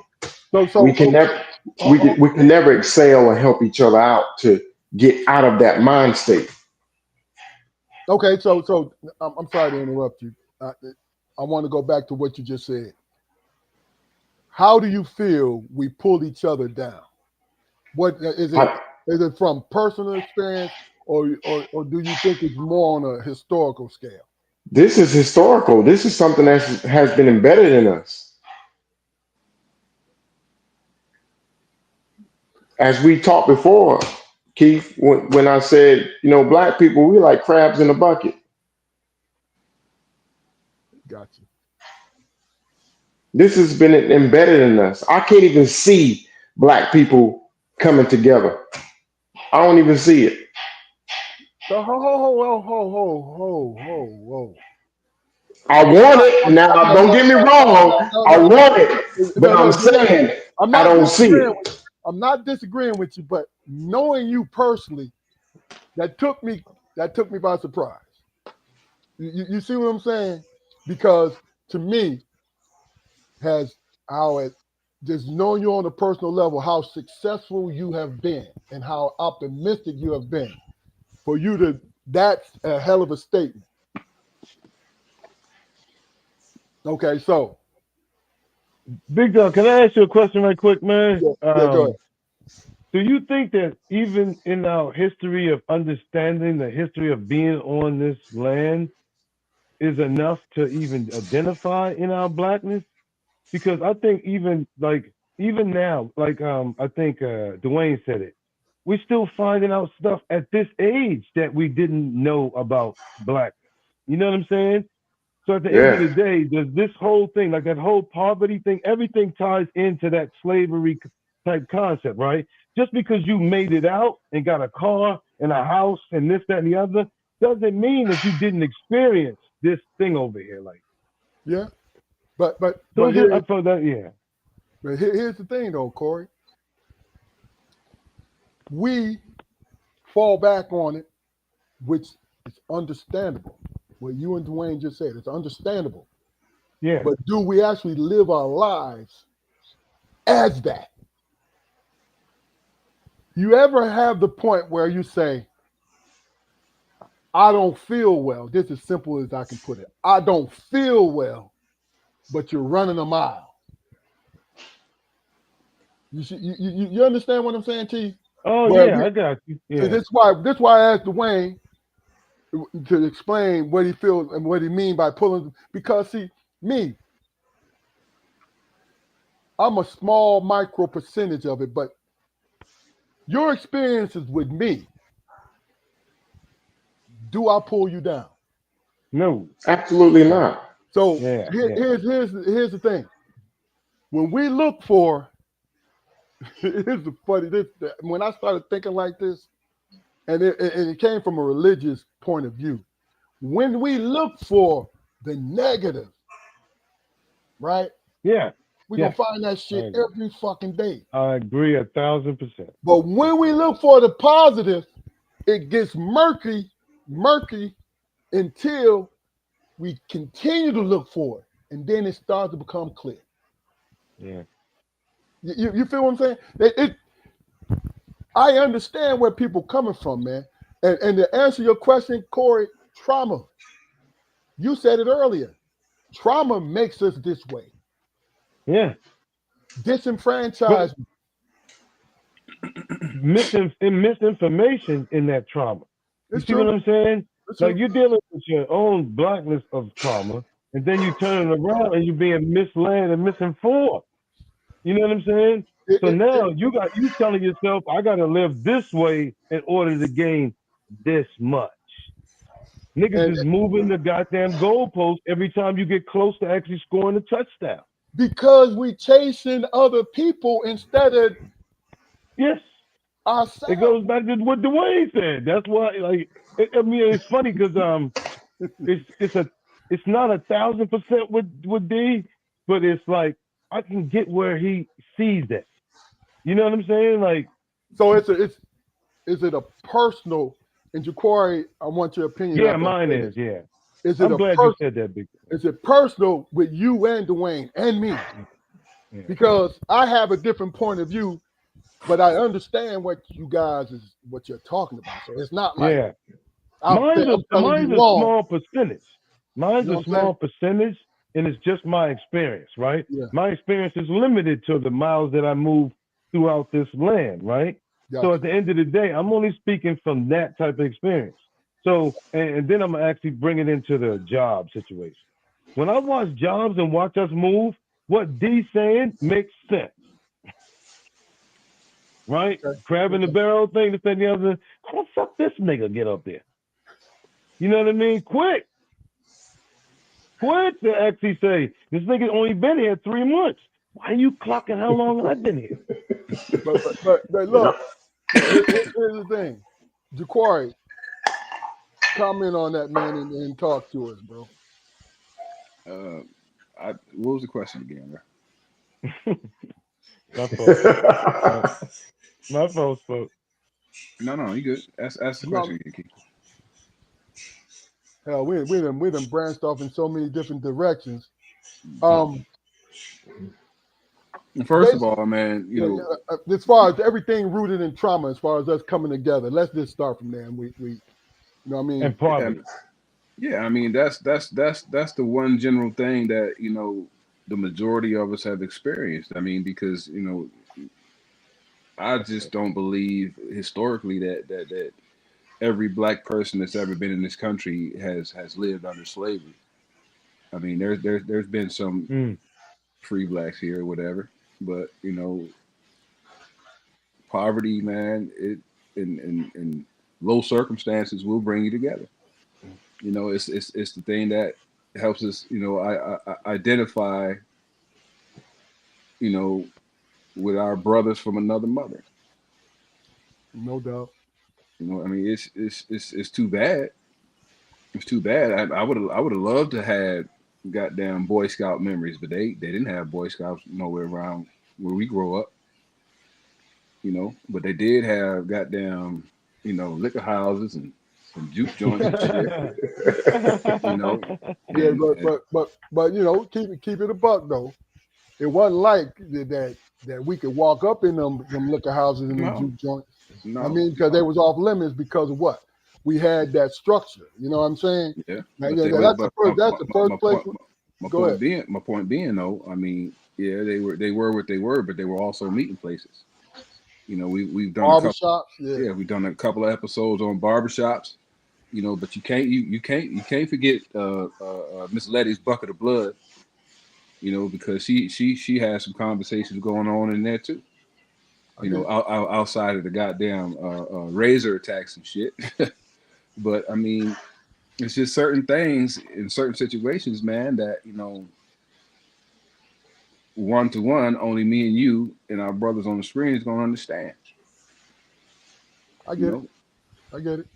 We can never we can never excel and help each other out to get out of that mind state. Okay, so I'm sorry to interrupt you. I want to go back to what you just said. How do you feel we pull each other down? What is it? Is it from personal experience, or do you think it's more on a historical scale? This is historical. This is something that has been embedded in us. As we talked before, Keith, when I said, black people, we like crabs in a bucket. Gotcha. This has been embedded in us. I can't even see black people coming together. I don't even see it. So, ho. I want it. Now, don't get me wrong. I want it. But I'm saying I don't see it. I'm not disagreeing with you, but knowing you personally, that took me by surprise. You see what I'm saying? Because to me, just knowing you on a personal level, how successful you have been and how optimistic you have been. For you that's a hell of a statement. Okay, so Big Dog, can I ask you a question right quick, man? yeah, go ahead. Do you think that even in our history of understanding the history of being on this land is enough to even identify in our blackness? Because I think even now, I think Dwayne said it, we're still finding out stuff at this age that we didn't know about blackness. You know what I'm saying? So at the end of the day, there's this whole thing, like that whole poverty thing, everything ties into that slavery type concept, right? Just because you made it out and got a car and a house and this, that, and the other, doesn't mean that you didn't experience this thing over here. Like, yeah, but here's here's the thing, though, Corey. We fall back on it, which is understandable. What you and Dwayne just said, it's understandable. Yeah. But do we actually live our lives as that? You ever have the point where you say, I don't feel well? This is simple as I can put it. I don't feel well, but you're running a mile. You understand what I'm saying to you? Oh, yeah, I got you. Yeah. That's why I asked Dwayne to explain what he feels and what he mean by pulling. Because see, me, I'm a small micro percentage of it, but your experiences with me, do I pull you down? No, absolutely not. So here's the thing. When we look for, here's the funny. When I started thinking like this, and it came from a religious point of view. When we look for the negative, right? Yeah. We're going to find that shit every fucking day. I agree 1,000%. But when we look for the positive, it gets murky until we continue to look for it. And then it starts to become clear. Yeah. You feel what I'm saying? I understand where people coming from, man. And to answer your question, Corey, trauma. You said it earlier. Trauma makes us this way. Yeah. Disenfranchisement. Misinformation in that trauma. You see what I'm saying? Like you're dealing with your own blackness of trauma, and then you turn it around and you're being misled and misinformed. You know what I'm saying? So now you telling yourself, I gotta live this way in order to gain this much. Niggas is moving the goddamn goalpost every time you get close to actually scoring a touchdown. Because we chasing other people instead of ourselves. It goes back to what Dwayne said. That's why, it's funny because it's not 1,000% with D, but it's like I can get where he sees that. You know what I'm saying? Like, So is it a personal? And Jaquari, I want your opinion. yeah, after I mine say is. this. Yeah, Is it I'm a glad you said that, big. Is it personal with you and Dwayne and me? Yeah. Because I have a different point of view, but I understand what you're talking about. So it's not like Yeah, I'm telling mine's you a wrong. small percentage. Mine's You know a what I'm small percentage, and it's just my experience, right? Yeah. My experience is limited to the miles that I move throughout this land, right? So Gotcha. at the end of the day, I'm only speaking from that type of experience. So, and then I'm gonna actually bring it into the job situation. When I watch jobs and watch us move, what D's saying makes sense, right? Okay. Crab in the barrel thing, this and the other. How the fuck this nigga get up there? You know what I mean? Quick to actually say, this nigga only been here 3 months. Why are you clocking how long I've been here? But look, here's the thing. Jaquari, comment on that, man, and talk to us, bro. What was the question again, bro? My fault. My fault, folks. No, you good. Ask the No. question again, Keith. Hell, we done branched off in so many different directions. First of all, man, you know, as far as everything rooted in trauma, as far as us coming together, let's just start from there. And we you know what I mean? And poverty. Yeah, I mean that's the one general thing that, you know, the majority of us have experienced. I mean, because, you know, I just don't believe historically that every black person that's ever been in this country has lived under slavery. I mean, there's been some free blacks here or whatever, but, you know, poverty, man, it in low circumstances will bring you together. You know, it's the thing that helps us, you know, I identify, you know, with our brothers from another mother. No doubt. You know, I mean, it's too bad. It's too bad. I would have loved to have goddamn Boy Scout memories, but they didn't have Boy Scouts nowhere around where we grow up. You know, but they did have goddamn, you know, liquor houses and some juke joints and shit. You know. Yeah, but you know, keep it a buck though. It wasn't like that we could walk up in them liquor houses and them juke joints. No, I mean, because they was off limits because of what? We had that structure. You know what I'm saying? Yeah. That's the first place. My point being though, I mean, yeah, they were what they were, but they were also meeting places. You know, we've done barbershops. We've done a couple of episodes on barbershops. You know, but you can't forget Miss Letty's bucket of blood. You know, because she has some conversations going on in there too. You know, outside of the goddamn razor attacks and shit. But I mean, it's just certain things in certain situations, man, that, you know, one to one, only me and you and our brothers on the screen is gonna understand. I get it. I get it.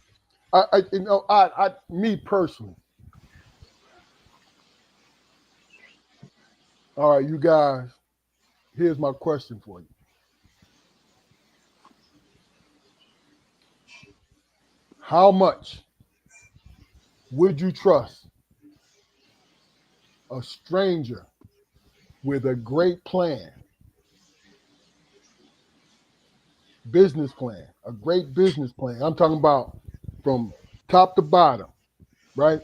I me personally. All right, you guys. Here's my question for you. How much would you trust a stranger with a great plan, business plan, a great business plan? I'm talking about from top to bottom, right?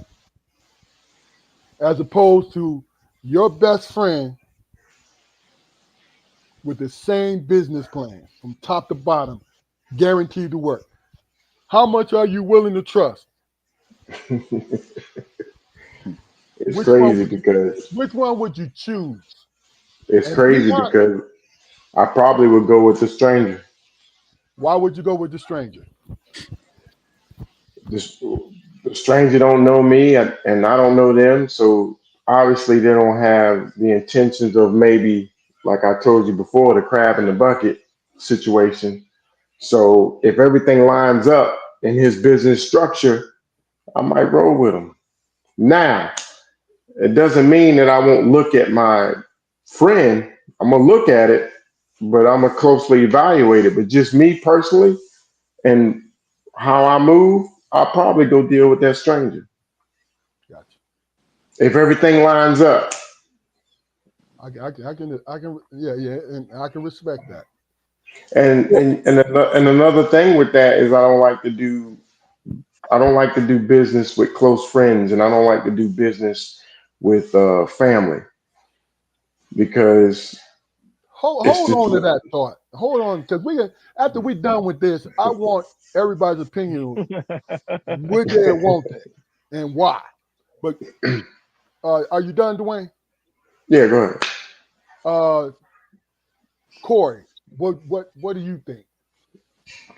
As opposed to your best friend with the same business plan from top to bottom, guaranteed to work. How much are you willing to trust? It's crazy because which one would you choose? It's crazy because I probably would go with the stranger. Why would you go with the stranger? The stranger don't know me and I don't know them, so obviously they don't have the intentions of, maybe, like I told you before, the crab in the bucket situation. So if everything lines up in his business structure, I might roll with him. Now, it doesn't mean that I won't look at my friend, I'm gonna look at it, but I'm gonna closely evaluate it. But just me personally and how I move, I'll probably go deal with that stranger Gotcha. if everything lines up. Yeah, and I can respect that. And Well, and another thing with that is I don't like to do business with close friends, and I don't like to do business with family because it's hold just on to that thought. Hold on, because after we're done with this, I want everybody's opinion. Would they or won't they, and why? But are you done, Dwayne? yeah. Go ahead. Uh, Corey, what do you think?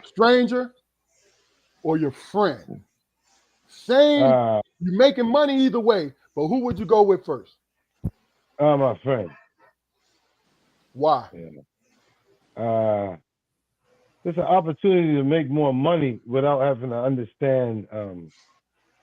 Stranger or your friend? Same. Uh, You're making money either way, but who would you go with first? my friend. Why? Yeah. It's an opportunity to make more money without having to understand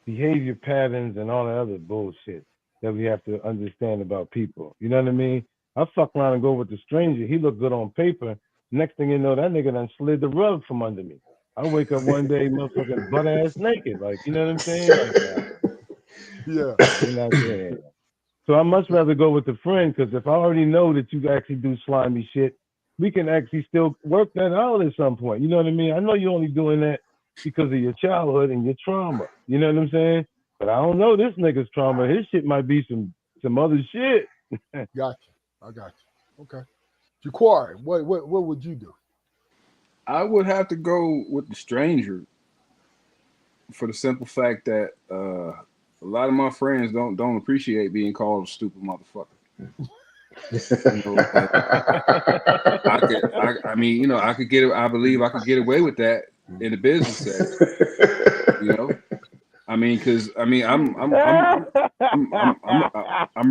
behavior patterns and all the other bullshit that we have to understand about people. You know what I mean? I fuck around and go with the stranger. He look good on paper. Next thing you know, that nigga done slid the rug from under me. I wake up one day, motherfucking butt ass naked. Like, you know what I'm saying? Like, Yeah. you're not there. So I much rather go with the friend because if I already know that you actually do slimy shit, we can actually still work that out at some point. You know what I mean? I know you're only doing that because of your childhood and your trauma. You know what I'm saying? But I don't know this nigga's trauma. His shit might be some other shit. Gotcha. I got you. Okay. Jaquari, what would you do? I would have to go with the stranger for the simple fact that a lot of my friends don't appreciate being called a stupid motherfucker. You know, I mean, you know, I could get it. I believe I could get away with that in the business setting. You know, I mean, because I mean, I'm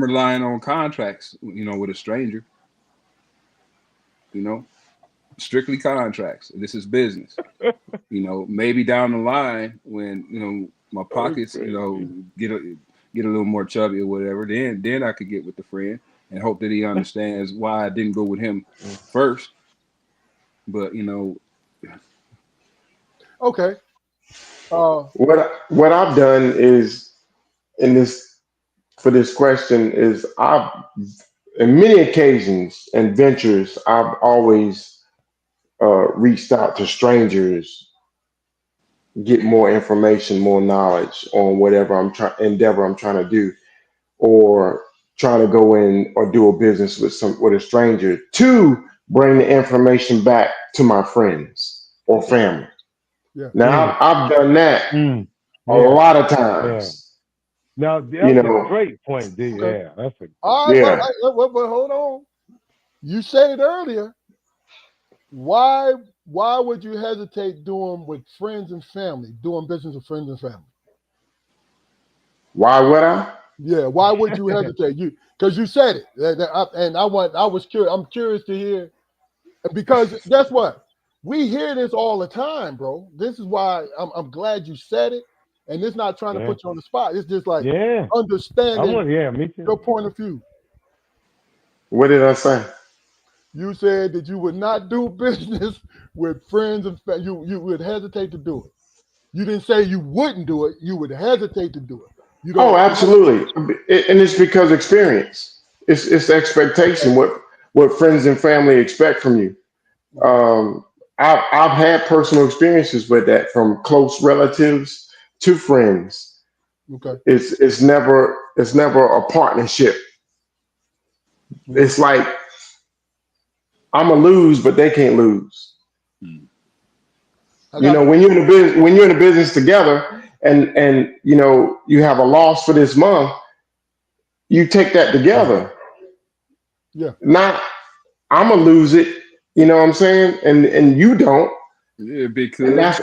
relying on contracts. You know, with a stranger. You know, strictly contracts. This is business. You know, maybe down the line when my pockets, get a little more chubby or whatever, then I could get with the friend and hope that he understands why I didn't go with him first. But Okay. What I've done is in this for this question is I've in many occasions and ventures I've always reached out to strangers, get more information, more knowledge on whatever I'm trying to do, or trying to go in or do a business with a stranger to bring the information back to my friends or family. Yeah. Now I've done that a Yeah. lot of Yeah. times. Now You that's a know, great point, D. Okay. Yeah, that's a All right, yeah. but hold on. You said it earlier. Why would you hesitate doing with friends and family, doing business with friends and family? Why would I? Yeah, why would you hesitate? Because you said it, I was curious. I'm curious to hear because guess what? We hear this all the time, bro. This is why I'm glad you said it, and it's not trying to yeah. put you on the spot. It's just like Yeah. I understanding want me too. your point of view. What did I say? You said that you would not do business with friends and you would hesitate to do it. You didn't say you wouldn't do it. You would hesitate to do it. You Oh, don't. absolutely. And it's because experience. It's the Okay. expectation, what friends and family expect from you. Okay. I've had personal experiences with that from close relatives to friends. Okay. It's never a partnership. Mhm. It's like I'm a lose, but they can't lose. I You got know, when you're in a business together and you have a loss for this month, you take that together. yeah. Not I'm gonna lose it, you know what I'm saying? And you don't. yeah, And because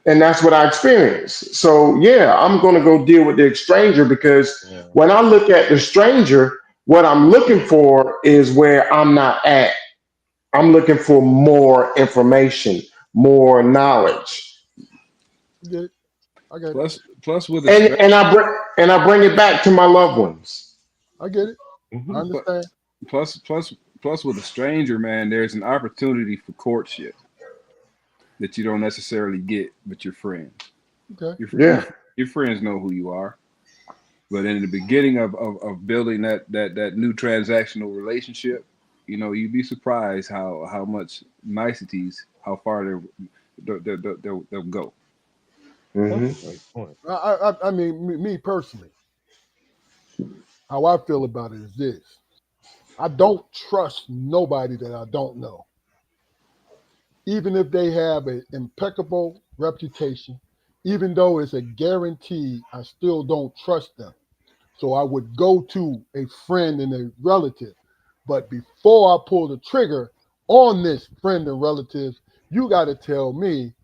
that's what I experienced. So yeah, I'm gonna go deal with the stranger because Yeah. when I look at the stranger, what I'm looking for is where I'm not at. I'm looking for more information, more knowledge. You get it. I get it. plus with a And stranger, and I bring it back to my loved ones. I get it. I Mhm. but understand. Plus, with a stranger, man, there's an opportunity for courtship that you don't necessarily get with your friends. Okay. Your friends know who you are, but in the beginning of building that new transactional relationship, you'd be surprised how much niceties, how far they'll go. Mm-hmm. That's a great point. I mean, me personally, how I feel about it is this: I don't trust nobody that I don't know, even if they have an impeccable reputation. Even though it's a guarantee, I still don't trust them. So I would go to a friend and a relative. But before I pull the trigger on this friend and relative, you got to tell me,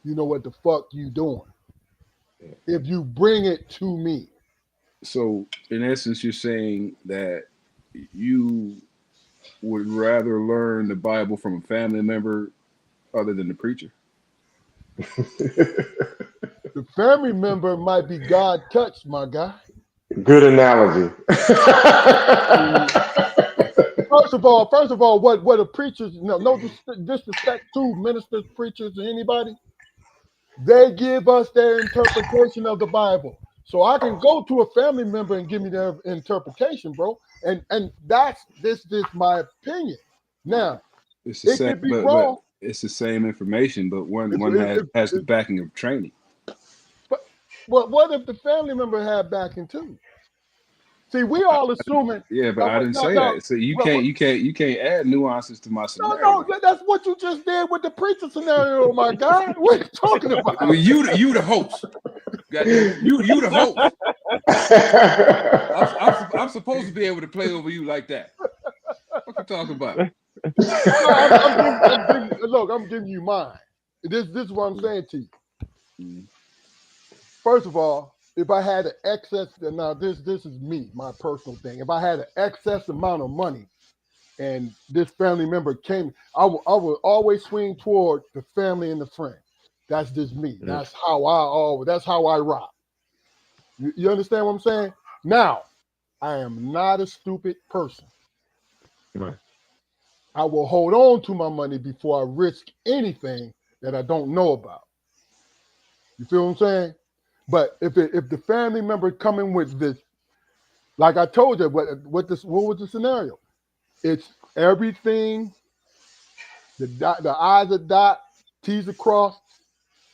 you know what the fuck you doing. If you bring it to me. So, in essence, you're saying that you would rather learn the Bible from a family member other than the preacher? The family member might be God touched, my guy. Good analogy. First of all, what a preachers, no disrespect to ministers, preachers, or anybody, they give us their interpretation of the Bible. So I can go to a family member and give me their interpretation, bro. And that's this my opinion. Now, It's the it same, could be but wrong. it's the same information, but one If- has the backing of training. But what if the family member had backing too? See, we all assuming. Yeah, but I didn't say No. that. So you Well, can't add nuances to my No, scenario. that's what you just did with the preacher scenario, my guy. What are you talking about? I mean, you the host. Goddamn, you the host. I'm supposed to be able to play over you like that. What you talking about? No, I'm giving you mine. This is what I'm saying to you. First of all, if I had an excess, now this is me, my personal thing. If I had an excess amount of money and this family member came, I would always swing toward the family and the friend. That's just me. That's how I rock. You understand what I'm saying? Now, I am not a stupid person. Right. I will hold on to my money before I risk anything that I don't know about. You feel what I'm saying? But if the family member coming with this, like I told you, what was the scenario? It's everything. The I's are dot, T's are crossed.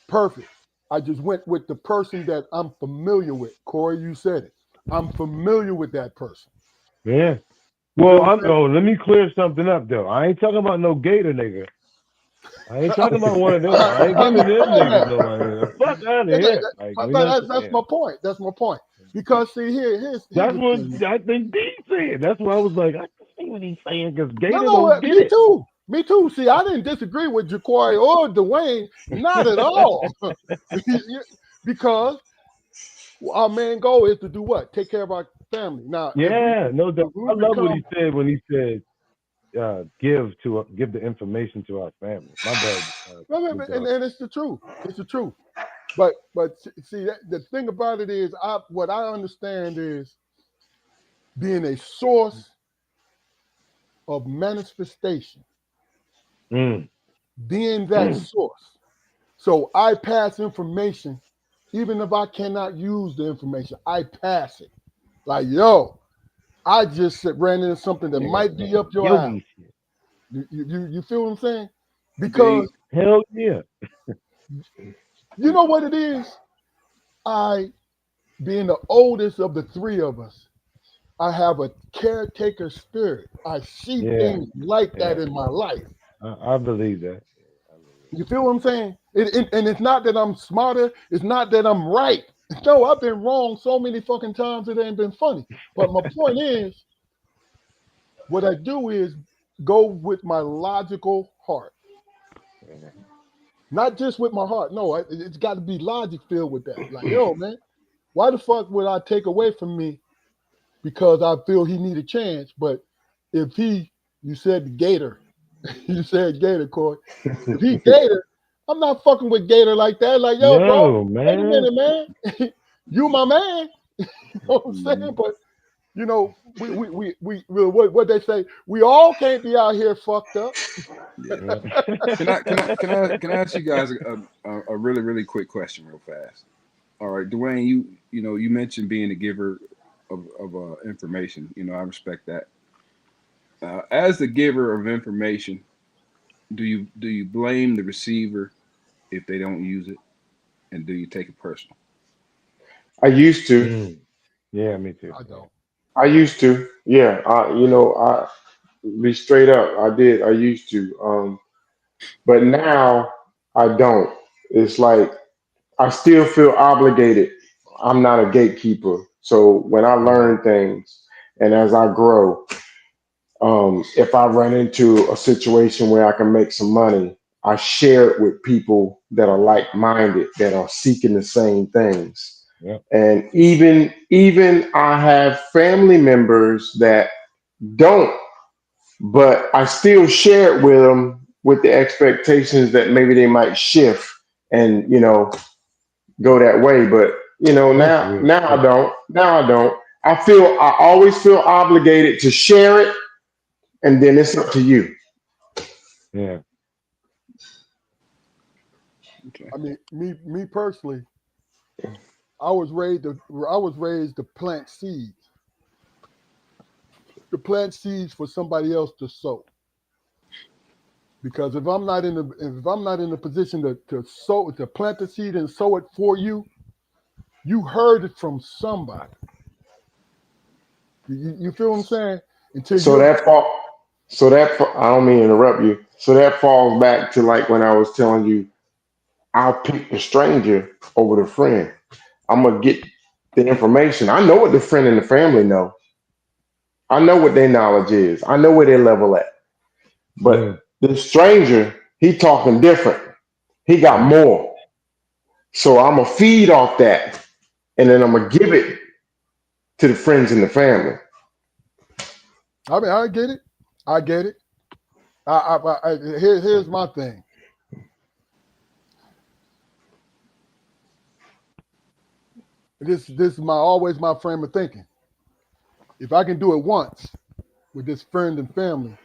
Perfect. I just went with the person that I'm familiar with. Corey, you said it. I'm familiar with that person. Yeah. Well, let me clear something up though. I ain't talking about no gator nigga. I ain't talking about one of them. I ain't giving them niggas no money. Fuck out of here. That's my point. That's my point. Because see, here's that's the what thing. I think D said. That's why I was like, I can see what he's saying because Gator No, don't get me it. too. Me too. See, I didn't disagree with Jaquari or Dwayne, not at all. Because our main goal is to do what? Take care of our family. Now, Yeah, no doubt. I love what he become- said when he said give the information to our family. My bad. and it's the truth. It's the truth. But see, the thing about it is, what I understand is being a source of manifestation, being that source. So I pass information, even if I cannot use the information, I pass it. Like, yo, I just ran into something that might be up your alley. You feel what I'm saying? Because hell yeah. You know what it is? I, being the oldest of the three of us, I have a caretaker spirit. I see things like that in my life. I believe that. You feel what I'm saying? And it's not that I'm smarter. It's not that I'm right. No, I've been wrong so many fucking times it ain't been funny. But my point is, what I do is go with my logical heart. Not just with my heart. No, it's got to be logic filled with that. Like, yo, man, why the fuck would I take away from me because I feel he need a chance? But if you said Gator, you said Gator, Corey. If he Gator, I'm not fucking with Gator like that. Like, yo, bro, man. wait a minute, man. You my man. You know what I'm saying? But you know, what they say, we all can't be out here fucked up. Yeah. Can I ask you guys a really really quick question real fast? All right, Dwayne, you mentioned being a giver of information. I respect that. As the giver of information, do you blame the receiver if they don't use it, and do you take it personal? I used to. Mm. Yeah, me too. I don't. I used to. Yeah. I be straight up. I did. I used to. But now I don't. It's like I still feel obligated. I'm not a gatekeeper. So when I Yeah. learn things and as I grow, if I run into a situation where I can make some money, I share it with people that are like-minded, that are seeking the same things. Yeah. And even I have family members that don't, but I still share it with them with the expectations that maybe they might shift and go that way. But That's now real now I shit. don't. Now I don't. I always feel obligated to share it, and then it's up to you. Yeah. Okay. I mean, me personally, I was raised to plant seeds, for somebody else to sow. Because if I'm not in the position to plant the seed and sow it for you, you heard it from somebody. You feel what I'm saying? Until So you're that fall, I don't mean to interrupt you. So that falls back to like when I was telling you, I'll pick the stranger over the friend. I'm gonna get the information. I know what the friend and the family know. I know what their knowledge is. I know where they level at. But Mm. the stranger, he talking different. He got Yeah. more. So I'm gonna feed off that, and then I'm gonna give it to the friends and the family. I mean, I get it. I get it. Here's my thing. This is always my frame of thinking. If I can do it once with this friend and family,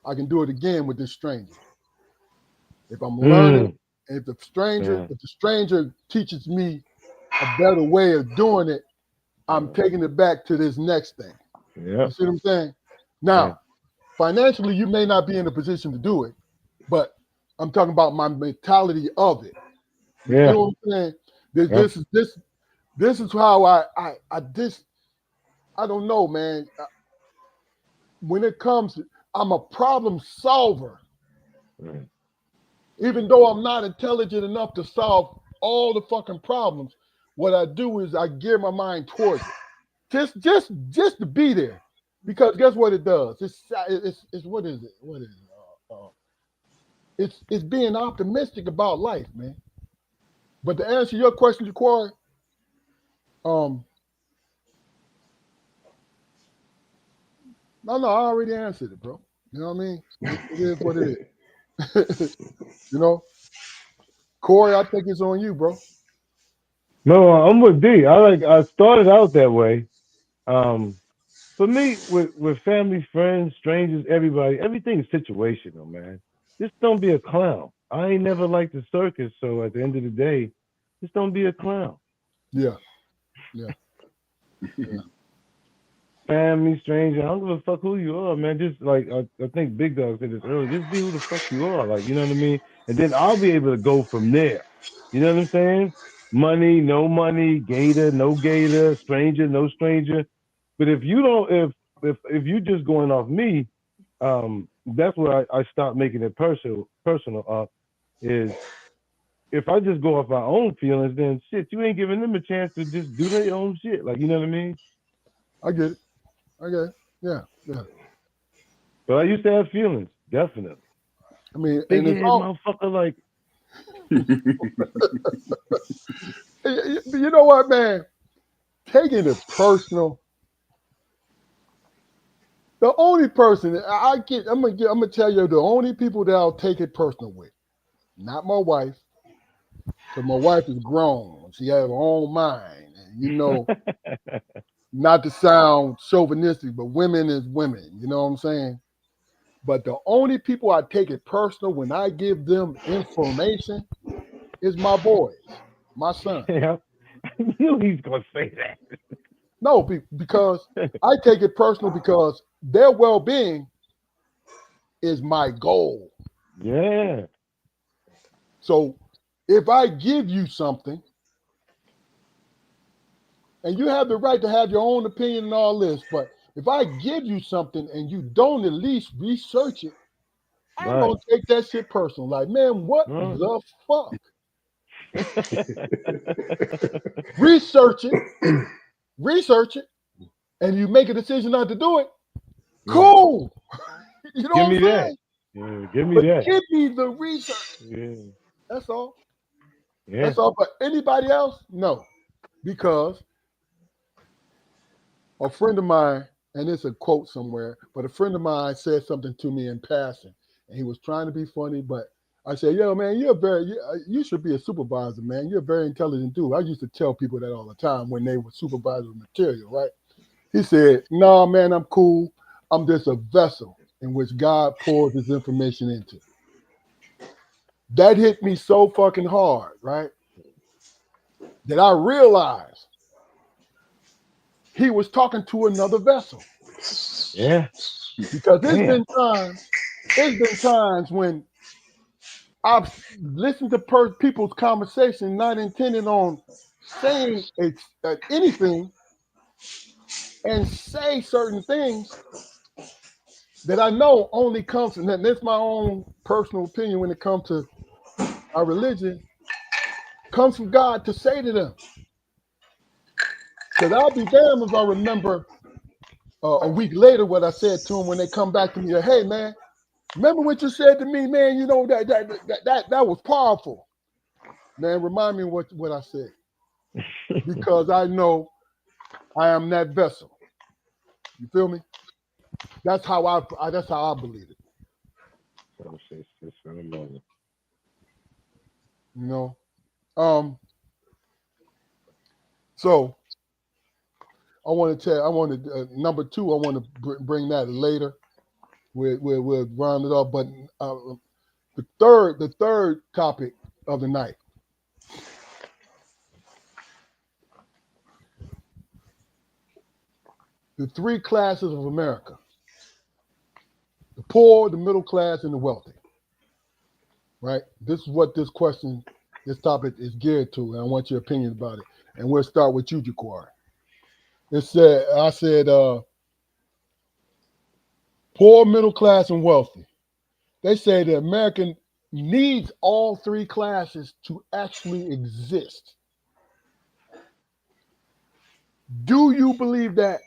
I can do it again with this stranger. If I'm learning, Mm. and Yeah. if the stranger teaches me a better way of doing it, I'm taking it back to this next thing. You Yep. see what I'm saying? Yeah. Now, financially, you may not be in a position to do it, but I'm talking about my mentality of it. You Yeah. feel what I'm saying? This Yep. this is this this is how I don't know, man. When it comes, I'm a problem solver. Mm. Even though I'm not intelligent enough to solve all the fucking problems, what I do is I gear my mind towards it. Just to be there. Because guess what it does? It's what is it? What is it? It's being optimistic about life, man. But to answer your question, Jaquari, um, no, I already answered it, bro. You know what I mean? It is what it is. You know, Corey, I think it's on you, bro. No, I'm with D. I started out that way. Um, for me, with family, friends, strangers, everybody, everything's situational, man. Just don't be a clown. I ain't never liked the circus, so at the end of the day, just don't be a clown. Yeah, yeah, yeah. Family, stranger, I don't give a fuck who you are, man. Just like I think Big Dog said this earlier, just be who the fuck you are, like you know what I mean. And then I'll be able to go from there. You know what I'm saying? Money, no money, gator, no gator, stranger, no stranger. But if you don't, if you just going off me, that's where I stop making it personal. Personal is if I just go off my own feelings, then shit, you ain't giving them a chance to just do their own shit. Like you know what I mean? I get it. I get it. Yeah, yeah. But I used to have feelings, definitely. I mean, Big and it's head all. motherfucker, like You know what, man? Taking it personal. The only person I get, I'm gonna tell you the only people that I'll take it personal with, not my wife, because my wife is grown. She has her own mind, and not to sound chauvinistic, but women is women. You know what I'm saying? But the only people I take it personal when I give them information is my boys, my son. Yeah, I knew he's gonna say that. No, because I take it personal because their well-being is my goal. Yeah, So if I give you something, and you have the right to have your own opinion and all this, but if I give you something and you don't at least research it, I'm right. gonna take that shit personal. Like, man, what Right. the fuck? Research it, and you make a decision not to do it. Cool. You know Give what me I'm that. saying? Yeah, give me But that. give me the research. Yeah, That's all. yeah. That's all. But anybody else? No. Because a friend of mine, and it's a quote somewhere, but a friend of mine said something to me in passing, and he was trying to be funny, but I said, yo, man, you should be a supervisor, man. You're a very intelligent dude. I used to tell people that all the time when they were supervising material, right? He said, no, man, I'm cool. I'm just a vessel in which God pours his information into. That hit me so fucking hard, right? That I realized he was talking to another vessel. Yeah. Because there's Damn. been times when I've listened to people's conversation, not intending on saying anything, and say certain things that I know only comes from that. That's my own personal opinion when it comes to our religion, comes from God to say to them. Because I'll be damned if I remember a week later what I said to them when they come back to me. Hey, man, remember what you said to me, man? You know that was powerful. Man, remind me what I said. Because I know I am that vessel. You feel me? That's how I believe it. You know. So I want to number two. I want to bring that later. We'll round it up. But the third topic of the night. The three classes of America: the poor, the middle class, and the wealthy. Right? This is what this topic is geared to, and I want your opinion about it. And we'll start with you, Jaquari. I said, poor, middle class, and wealthy. They say the American needs all three classes to actually exist. Do you believe that?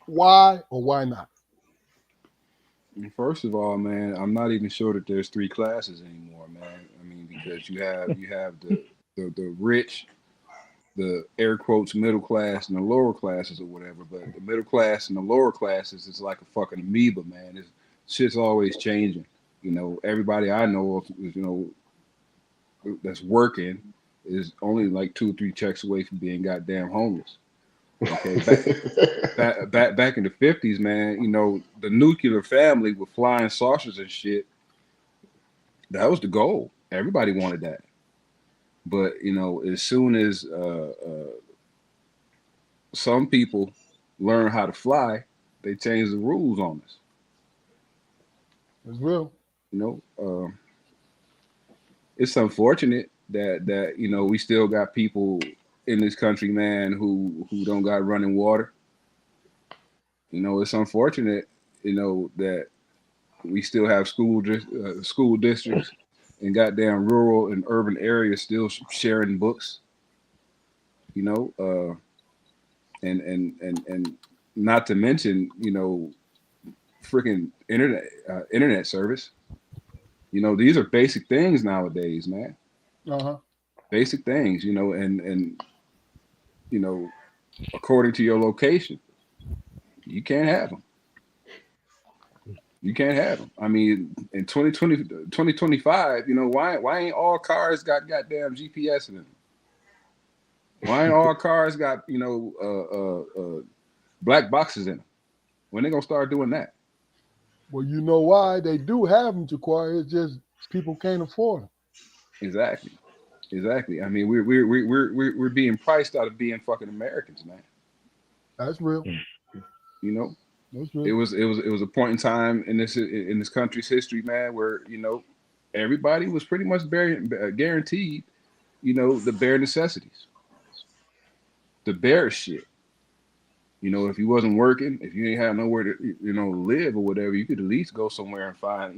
Why or why not? First of all, man, I'm not even sure that there's three classes anymore, man. I mean, because you have the rich, the air quotes middle class, and the lower classes or whatever. But the middle class and the lower classes is like a fucking amoeba, man. Shit's always changing. You know, everybody I know of, that's working is only like 2 or 3 checks away from being goddamn homeless. Okay, back in the 50s, man, you know, the nuclear family with flying saucers and shit, that was the goal. Everybody wanted that. But, you know, as soon as some people learn how to fly, they change the rules on us. It's real. You know, it's unfortunate that you know, we still got people in this country, man, who don't got running water. You know, it's unfortunate, you know, that we still have school districts in goddamn rural and urban areas still sharing books. You know, and not to mention, you know, freaking internet service. You know, these are basic things nowadays, man. Uh-huh. Basic things, you know, and you know, according to your location, you can't have them. You can't have them. I mean, in 2025, you know, why ain't all cars got goddamn GPS in them? Why ain't all cars got black boxes in them? When they gonna start doing that? Well, you know why they do have them, Jaquari. It's just people can't afford them. Exactly. I mean, we're being priced out of being fucking Americans, man. That's real. You know, That's it real. was a point in time in this country's history, man, where everybody was pretty much guaranteed, the bare necessities, the bare shit. If you wasn't working, if you ain't have nowhere to live or whatever, you could at least go somewhere and find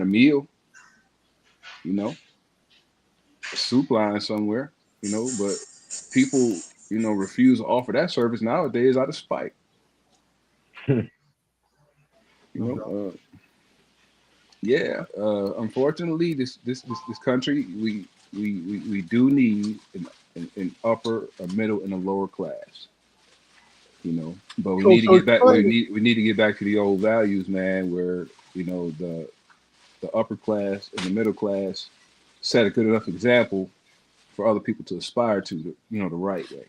a meal, a soup line somewhere, but people, refuse to offer that service nowadays out of spite. Yeah. Unfortunately, this country, we do need an upper, a middle, and a lower class. But we So, need to so get back. We explain it. need to get back to the old values, man, where the upper class and the middle class set a good enough example for other people to aspire to, the right way.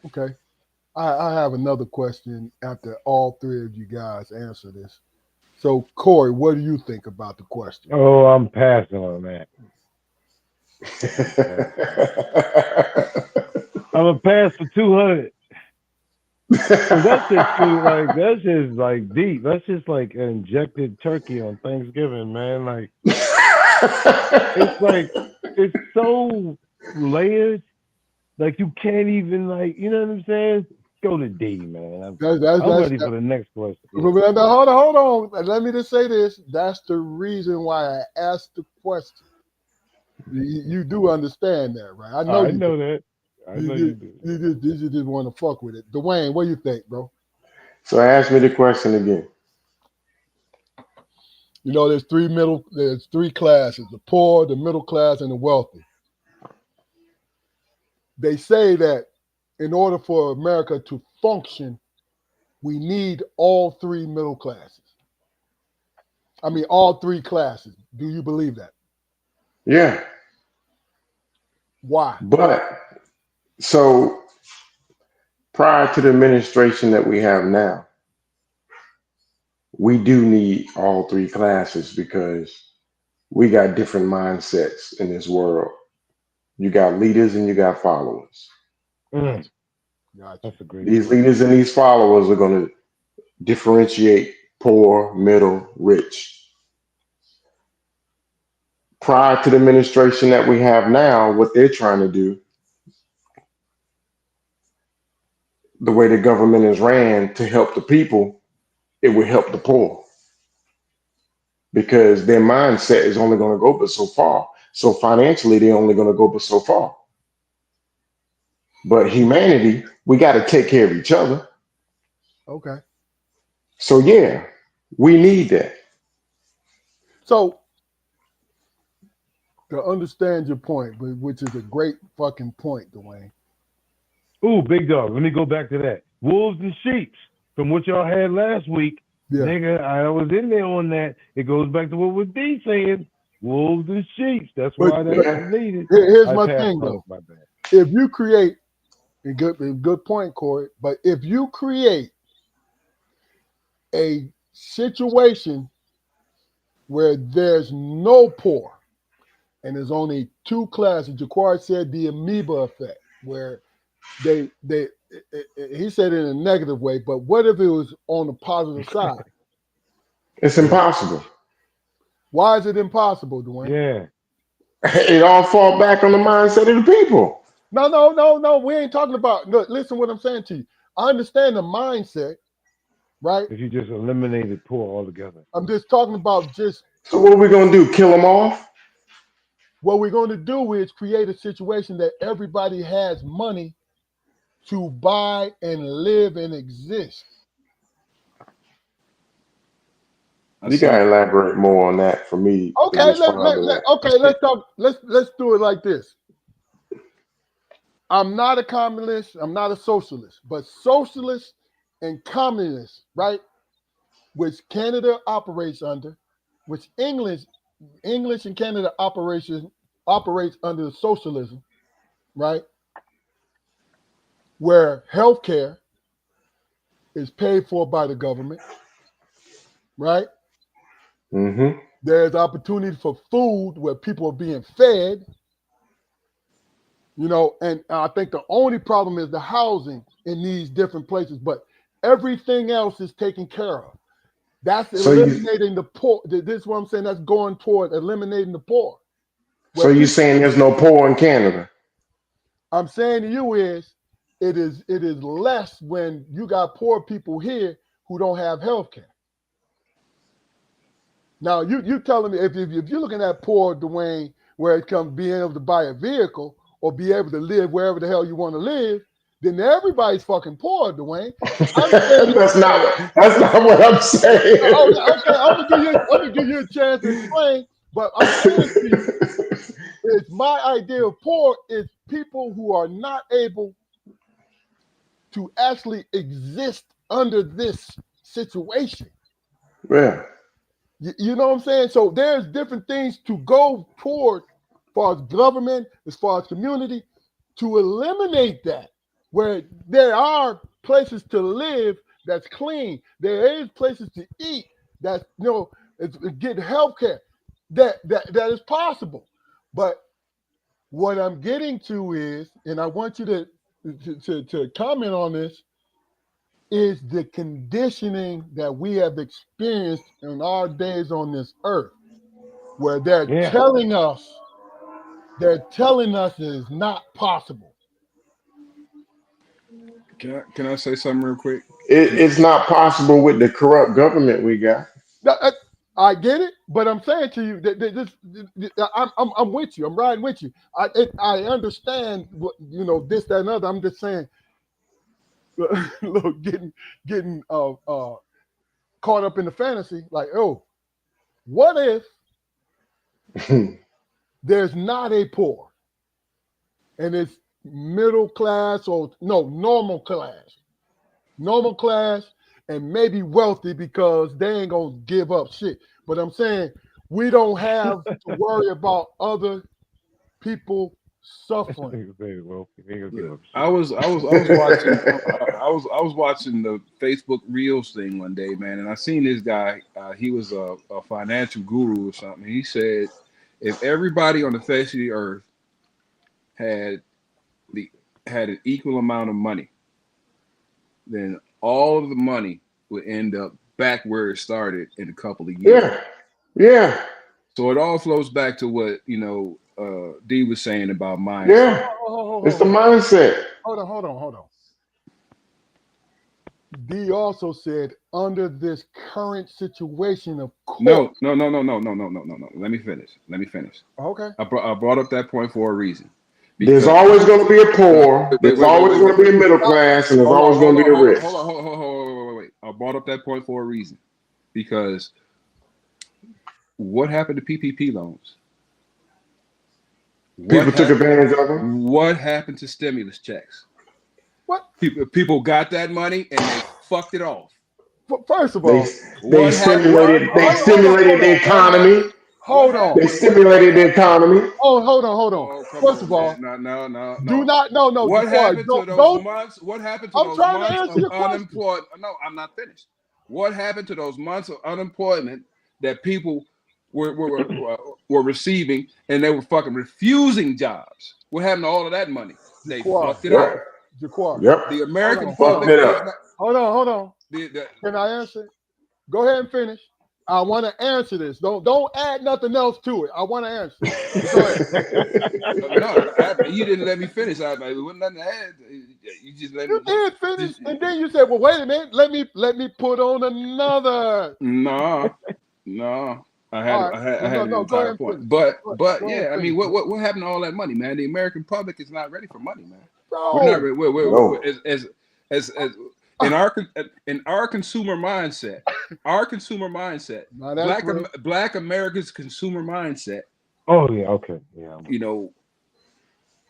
Okay. I have another question after all three of you guys answer this. So, Corey, what do you think about the question? Oh, I'm passing on that. I'm a pass for 200. That's just like deep. That's just like injected turkey on Thanksgiving, man. Like it's so layered. Like you can't even you know what I'm saying? Go to D, man. I'm ready for the next question. Hold on. Let me just say this. That's the reason why I asked the question. You do understand that, right? I know I you know do. that. I know you do. You just want to fuck with it. Dwayne, what do you think, bro? So ask me the question again. There's three classes: the poor, the middle class, and the wealthy. They say that in order for America to function, we need all three middle classes. I mean, all three classes. Do you believe that? Yeah. Why? But so prior to the administration that we have now, we do need all three classes because we got different mindsets in this world. You got leaders and you got followers. Mm, Gotcha. that's a great These point. leaders and these followers are going to differentiate poor, middle, rich. Prior to the administration that we have now, what they're trying to do, the way the government is ran to help the people, it would help the poor because their mindset is only going to go but so far. So financially, they're only going to go but so far. But humanity, we got to take care of each other. Okay. So yeah, we need that. So to understand your point, which is a great fucking point, Dwayne. Ooh, big dog. Let me go back to that. Wolves and sheep. From what y'all had last week, Yeah. nigga, I was in there on that. It goes back to what was D saying. Wolves and sheep. That's why that's needed. Here's I my passed thing, on though. it, my bad. If you create a good point, Corey, but if you create a situation where there's no poor and there's only two classes, Jaquari said the amoeba effect, where he said it in a negative way, but what if it was on the positive side? It's impossible. Why is it impossible, Dwayne? Yeah. It all fall back on the mindset of the people. No. We ain't talking about. Look, listen, what I'm saying to you. I understand the mindset, right? If you just eliminated poor altogether. I'm just talking about So what are we gonna do? Kill them off? what we're going to do is create a situation that everybody has money to buy and live and exist. You gotta elaborate more on that for me to Okay, respond to that. let's talk. Let's do it like this. I'm not a communist. I'm not a socialist, but socialists and communists, right? Which Canada operates under, which English and Canada operates under socialism. right? Where healthcare is paid for by the government, right? Mm-hmm. There's opportunity for food where people are being fed, you know, and I think the only problem is the housing in these different places, but everything else is taken care of. That's So you eliminating the poor. This is what I'm saying. That's going toward eliminating the poor. so Where you people, saying there's no poor in Canada? I'm saying to you is it is less when you got poor people here who don't have health care. Now you telling me if you're looking at poor, Dwayne, where it comes being able to buy a vehicle or be able to live wherever the hell you want to live, then everybody's fucking poor, Dwayne. I'm saying That's not what I'm saying. okay, I'm gonna give you a chance to explain, but I'm saying to you, it's my idea of poor is people who are not able to actually exist under this situation. Yeah. You know what I'm saying? So there's different things to go toward as far as government, as far as community, to eliminate that. Where there are places to live that's clean. There is places to eat that's, you know, get health care. That is possible. But what I'm getting to is, and I want you to comment on this, is the conditioning that we have experienced in our days on this earth, where they're Yeah. telling us it is not possible. Can I say something real quick? It's not possible with the corrupt government we got. I get it, but I'm saying to you that I'm with you. I'm riding with you. I understand what, you know, this, that, and other. I'm just saying, look, getting caught up in the fantasy. Like, oh, what if there's not a poor, and it's middle class or no normal class, and maybe wealthy because they ain't gonna give up shit. But I'm saying we don't have to worry about other people suffering. I was watching I was watching the Facebook Reels thing one day, man, and I seen this guy. He was a financial guru or something. He said if everybody on the face of the earth had an equal amount of money, then all of the money would end up back where it started in a couple of years. Yeah. So it all flows back to what, you know, D was saying about mindset. Yeah. It's the mindset. Hold on. D also said under this current situation of court. No. Let me finish. Okay. I brought up that point for a reason. There's always going to be a poor. There's always going to be a middle class, and there's always going to be a rich. Hold on, wait. I brought up that point for a reason, because what happened to PPP loans? People took advantage of them. What happened to stimulus checks? What? People got that money and they fucked it off. First of all, they stimulated the economy. Hold on. They stimulated the economy. Oh, hold on. Oh, First of all, no. Do not. No. What happened to those months? What happened to those months of unemployment? No, I'm not finished. What happened to those months of unemployment that people were receiving, and they were fucking refusing jobs? What happened to all of that money? They fucked it up. Yep. The American public. Hold on. Can I answer? Go ahead and finish. I want to answer this. Don't add nothing else to it. I want to answer. No, you didn't let me finish. I wasn't nothing to add. You just let me. You did finish, and then you said, "Well, wait a minute. Let me put on another." No. I had an entire point. But yeah, I mean, what happened to all that money, man? The American public is not ready for money, man. No. We're not ready. We're as in our consumer mindset, Black America's consumer mindset. Oh yeah, okay, yeah. You know,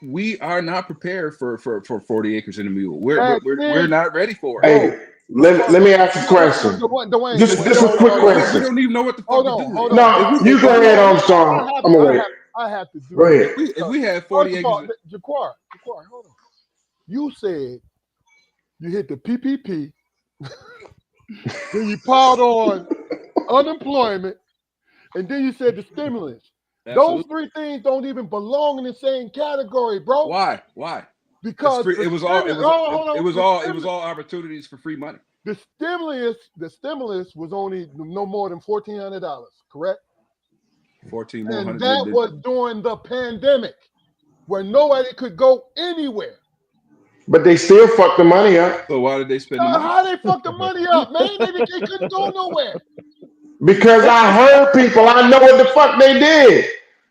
we are not prepared for 40 acres and a mule. We're not ready for it. Hey, let me ask you a question. Just a quick question. We don't even know what the fuck to do. No, you go ahead, Armstrong. I'm gonna wait. I have to do Go this. ahead. If we had First 40 of all, acres, Jaquar, hold on. You said you hit the PPP, then you piled on unemployment, and then you said the stimulus. absolutely. Those three things don't even belong in the same category, bro. Why? It's Because free, the it was all it was hold on, it was the all it stimulus- was all opportunities for free money. the stimulus was only no more than $1,400, correct? 14 more And hundred. that was during the pandemic, where nobody could go anywhere. But they still fucked the money up So why did they spend the money? How they fucked the money up, man? They couldn't go nowhere. because I heard people. I know what the fuck they did.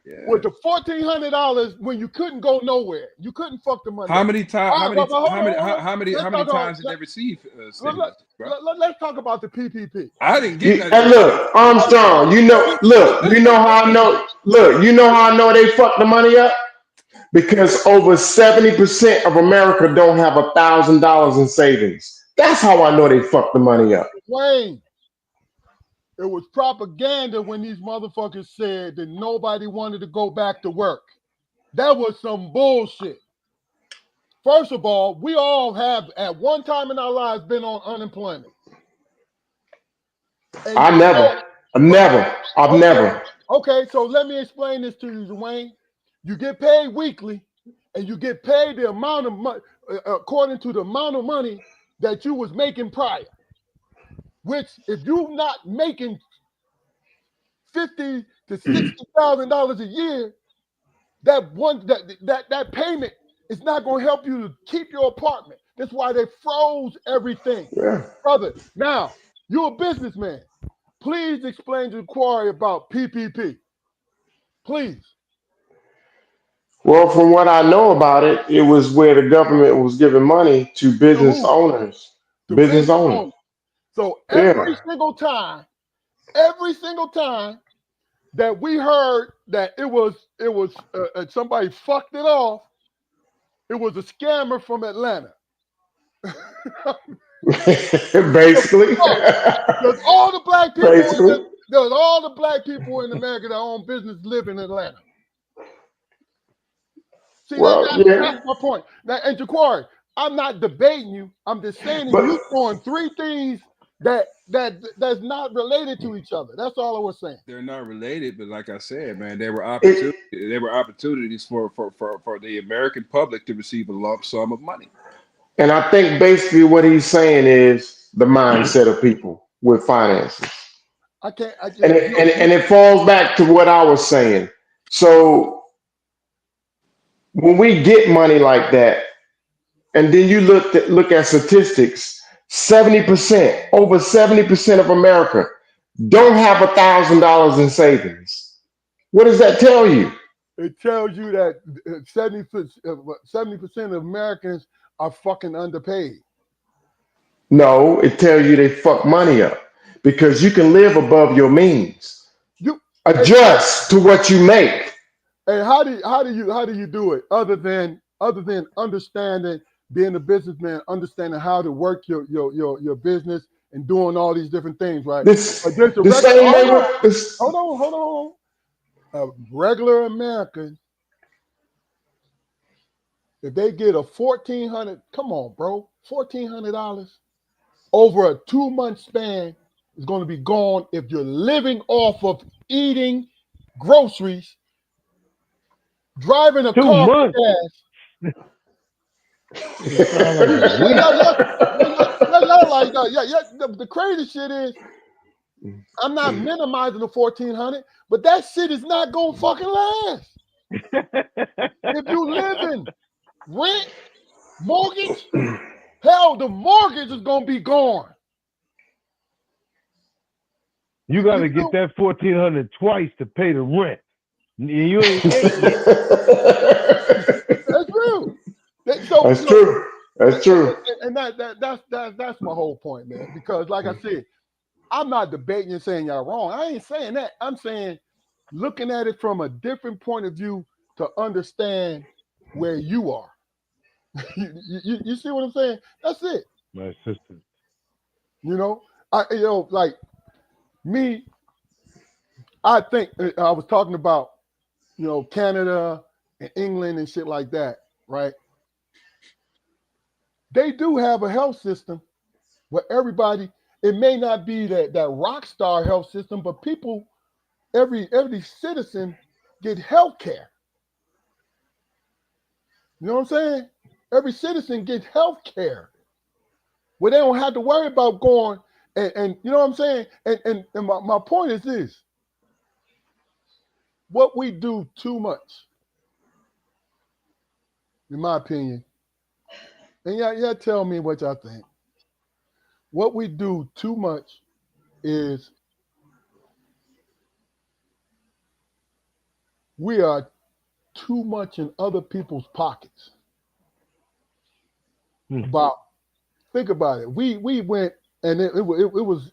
Yeah. With the $1,400 when you couldn't go nowhere, you couldn't fuck the money. How up. many times? All right, but hold on. How many Let's talk times did about- they receive stimulus? bro? Let's talk about the PPP. I didn't get that. And look, Armstrong, you know how I know. Look, you know how I know they fucked the money up? Because over 70% of America don't have $1,000 in savings. That's how I know they fucked the money up. Wayne, it was propaganda when these motherfuckers said that nobody wanted to go back to work. That was some bullshit. First of all, we all have at one time in our lives been on unemployment. And I've never. Okay, so let me explain this to you, Dwayne. You get paid weekly, and you get paid the amount of money according to the amount of money that you was making prior. Which, if you're not making $50,000 to $60,000 a year, that payment is not going to help you to keep your apartment. That's why they froze everything, Yeah. brother. Now you're a businessman. Please explain to the quarry about PPP. Please. Well, from what I know about it, it was where the government was giving money to business who? owners. To Business owners. So Yeah. every single time that we heard that it was somebody fucked it off, it was a scammer from Atlanta. Basically. There's all the black people. Basically. There's all the black people in America that own business live in Atlanta. See, Well, that's my point. Now, and Jaquari, I'm not debating you. I'm just saying that you're throwing three things that's not related to each other. That's all I was saying. They're not related, but like I said, man, there were opportunities for the American public to receive a lump sum of money. And I think basically what he's saying is the mindset of people with finances. And it falls back to what I was saying. So when we get money like that, and then you look at statistics, 70%, over 70% of America don't have $1,000 in savings. What does that tell you? It tells you that 70% of Americans are fucking underpaid. No, it tells you they fuck money up because you can live above your means. You adjust to what you make. And how do you do it other than understanding, being a businessman, understanding how to work your business and doing all these different things, right? Hold on. A regular American, if they get a $1,400, come on, bro, $1,400 over a 2-month span is going to be gone if you're living off of eating groceries, driving a car for gas. The crazy shit is, I'm not minimizing the 1,400, but that shit is not gonna fucking last. If you live in rent, mortgage, hell, the mortgage is gonna be gone. You got to get that 1,400 twice to pay the rent. You ain't ate yet. That's real. That's true. That's true. And that's my whole point, man. Because like I said, I'm not debating and saying y'all wrong. I ain't saying that. I'm saying looking at it from a different point of view to understand where you are. you see what I'm saying? That's it. My sister. Like me, I think I was talking about Canada and England and shit like that, right? They do have a health system where everybody, it may not be that rock star health system, but people, every citizen get health care. You know what I'm saying? Every citizen gets health care where they don't have to worry about going and you know what I'm saying? And my point is this. What we do too much, in my opinion, and y'all tell me what y'all think. What we do too much is we are too much in other people's pockets. About think about it. We went and it was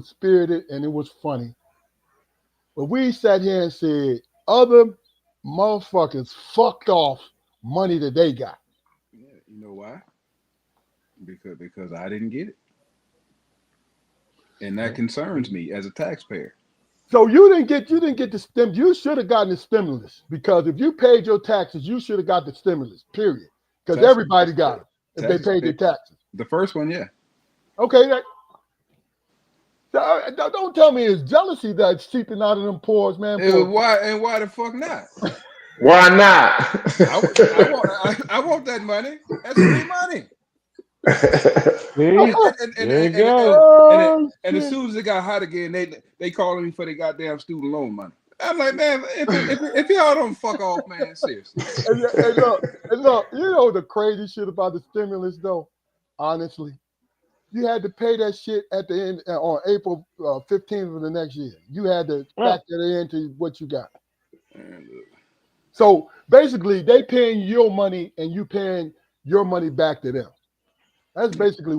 spirited and it was funny. But we sat here and said other motherfuckers fucked off money that they got. Yeah, you know why? Because I didn't get it. And that concerns me as a taxpayer. So you didn't get the stim. You should have gotten the stimulus because if you paid your taxes, you should have got the stimulus. Period. Because everybody got it if they paid their taxes. The first one, yeah. Okay. Don't tell me it's jealousy that's seeping out of them pores, man. Why the fuck not? Why not? I want that money. That's free money. And as soon as it got hot again, they calling me for their goddamn student loan money. I'm like, man, if y'all don't fuck off, man, seriously. And look, you know the crazy shit about the stimulus, though. Honestly, you had to pay that shit at the end on April 15th of the next year. You had to factor that into what you got. So basically, they paying your money and you paying your money back to them. That's basically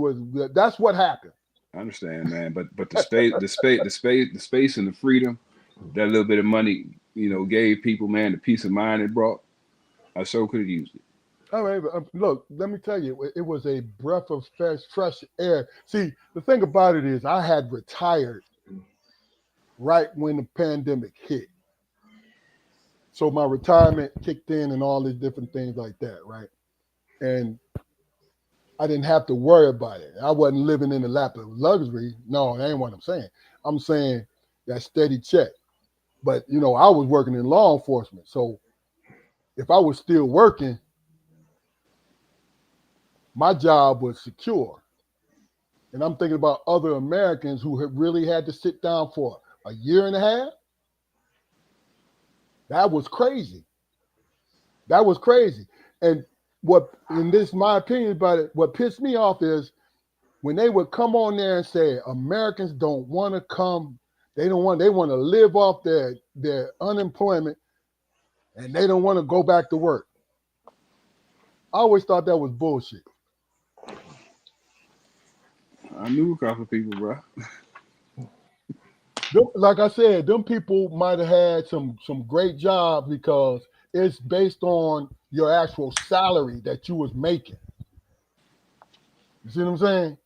that's what happened. I understand, man, but the space and the freedom, that little bit of money, gave people, man, the peace of mind it brought. I so could have used it. All right, but look, let me tell you, it was a breath of fresh air. See, the thing about it is, I had retired right when the pandemic hit, so my retirement kicked in and all these different things like that, right? And I didn't have to worry about it. I wasn't living in the lap of luxury. No, that ain't what I'm saying. I'm saying that steady check. But, I was working in law enforcement. So if I was still working, my job was secure. And I'm thinking about other Americans who have really had to sit down for a year and a half. That was crazy. And my opinion about it, what pissed me off is when they would come on there and say Americans don't want to come, they want to live off their unemployment and they don't want to go back to work. I always thought that was bullshit. I knew a couple of people, bro. Like I said, them people might have had some great jobs because it's based on your actual salary that you was making. You see what I'm saying?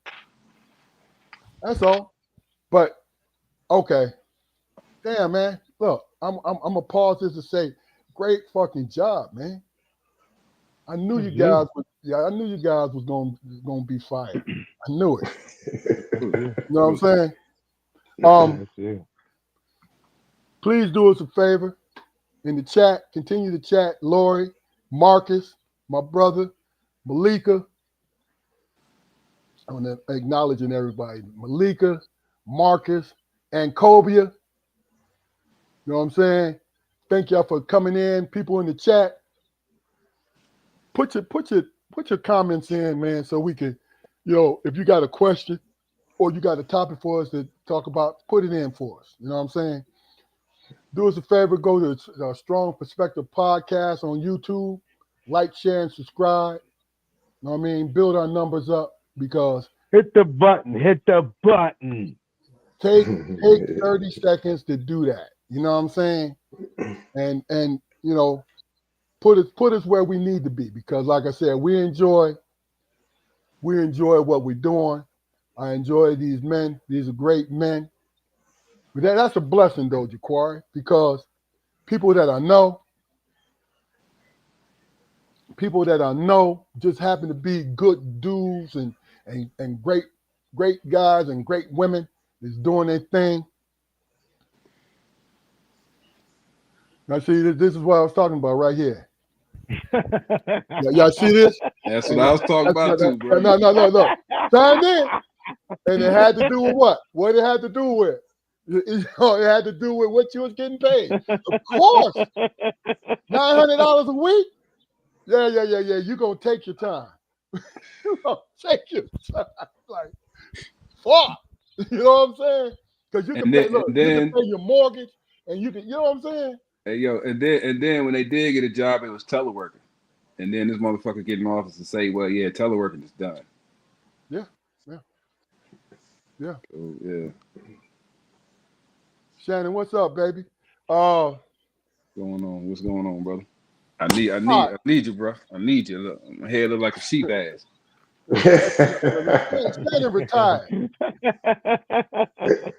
That's all. But okay, damn man. Look, I'm gonna pause this to say, great fucking job, man. I knew you guys was gonna be fired. I knew it. You know what I'm saying? Please do us a favor in the chat. Continue to chat. Lori, Marcus, my brother, Malika. I'm acknowledging everybody. Malika, Marcus, and Cobia. You know what I'm saying? Thank y'all for coming in. People in the chat. Put your comments in, man, so we can, if you got a question or you got a topic for us to talk about, put it in for us. You know what I'm saying? Do us a favor, go to Strong Perspective Podcast on YouTube, like, share, and subscribe. You know what I mean? Build our numbers up because hit the button. Take 30 seconds to do that. You know what I'm saying? And put us where we need to be because, like I said, we enjoy what we're doing. I enjoy these men. These are great men. But that's a blessing, though, Jaquari, because people that I know, people that I know just happen to be good dudes and great guys and great women that's doing their thing. Now see, this is what I was talking about right here. Y'all see this? That's what And I was talking about too, bro. no. Signed in. And it had to do with what? What it had to do with? It had to do with what you was getting paid. Of course. $900 a week? Yeah. You're going to take your time. You're going to take your time. Like, fuck. You know what I'm saying? Because you can pay, look, you can pay your mortgage and you can, you know what I'm saying? Hey, yo, and then when they did get a job, it was teleworking. And then this motherfucker get in office and say, well, yeah, teleworking is done. Yeah. So, yeah. Shannon, what's up, baby? What's going on, brother? I need you, bro. I need you. Look, my head look like a sheep ass. Shannon retired.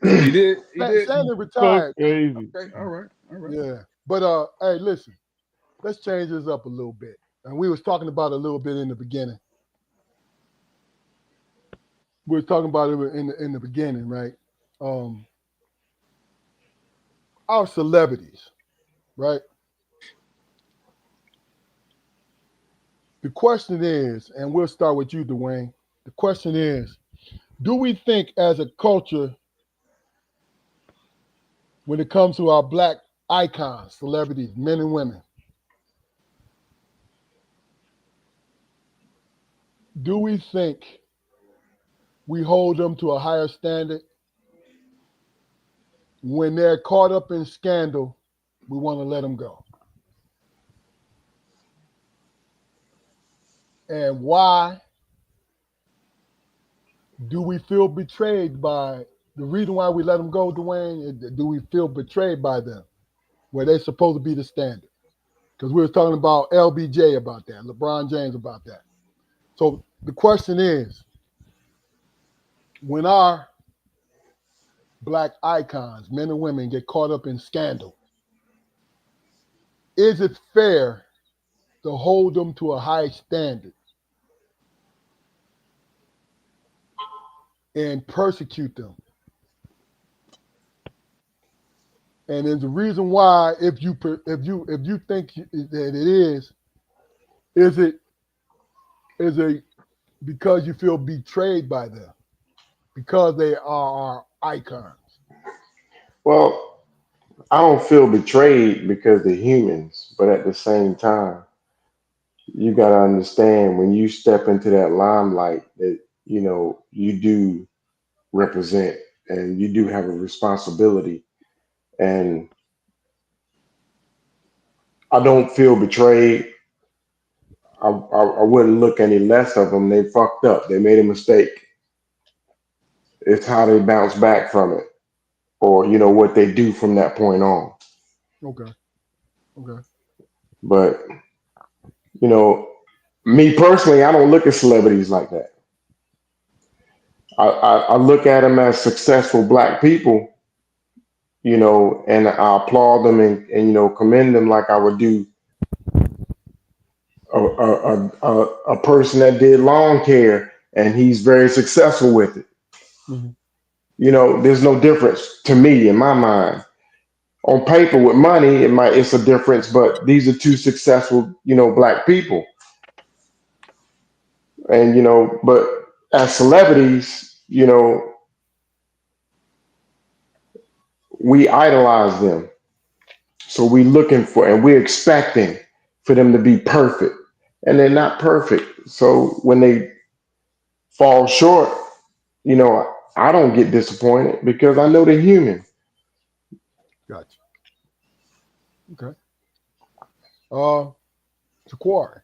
He did. Shannon retired. Crazy. Okay, all right. Yeah. But hey, listen, let's change this up a little bit. And we was talking about it a little bit in the beginning. We were talking about it in the beginning, right? Our celebrities, right? The question is, and we'll start with you, Dwayne. The question is, do we think as a culture, when it comes to our black icons, celebrities, men and women, do we think we hold them to a higher standard? When they're caught up in scandal, we want to let them go. And why do we feel betrayed by the reason why we let them go, Dwayne? Do we feel betrayed by them where they're supposed to be the standard? Because we were talking about LBJ about that, LeBron James about that. So the question is, when our black icons, men and women, get caught up in scandal, is it fair to hold them to a high standard and persecute them? And there's a reason why, if you think that it is it because you feel betrayed by them because they are our icons? Well, I don't feel betrayed because they're humans, but at the same time, you got to understand when you step into that limelight that you do represent and you do have a responsibility. And I don't feel betrayed. I wouldn't look any less of them. They fucked up. They made a mistake. It's how they bounce back from it, or what they do from that point on. Okay. But me personally, I don't look at celebrities like that. I look at them as successful black people, and I applaud them and commend them like I would do a person that did lawn care and he's very successful with it. Mm-hmm. There's no difference to me in my mind. On paper with money, it's a difference, but these are two successful, black people. And but as celebrities, we idolize them. So we're looking for and we're expecting for them to be perfect. And they're not perfect. So when they fall short, I don't get disappointed because I know they're human. Gotcha. Okay. Jaquari.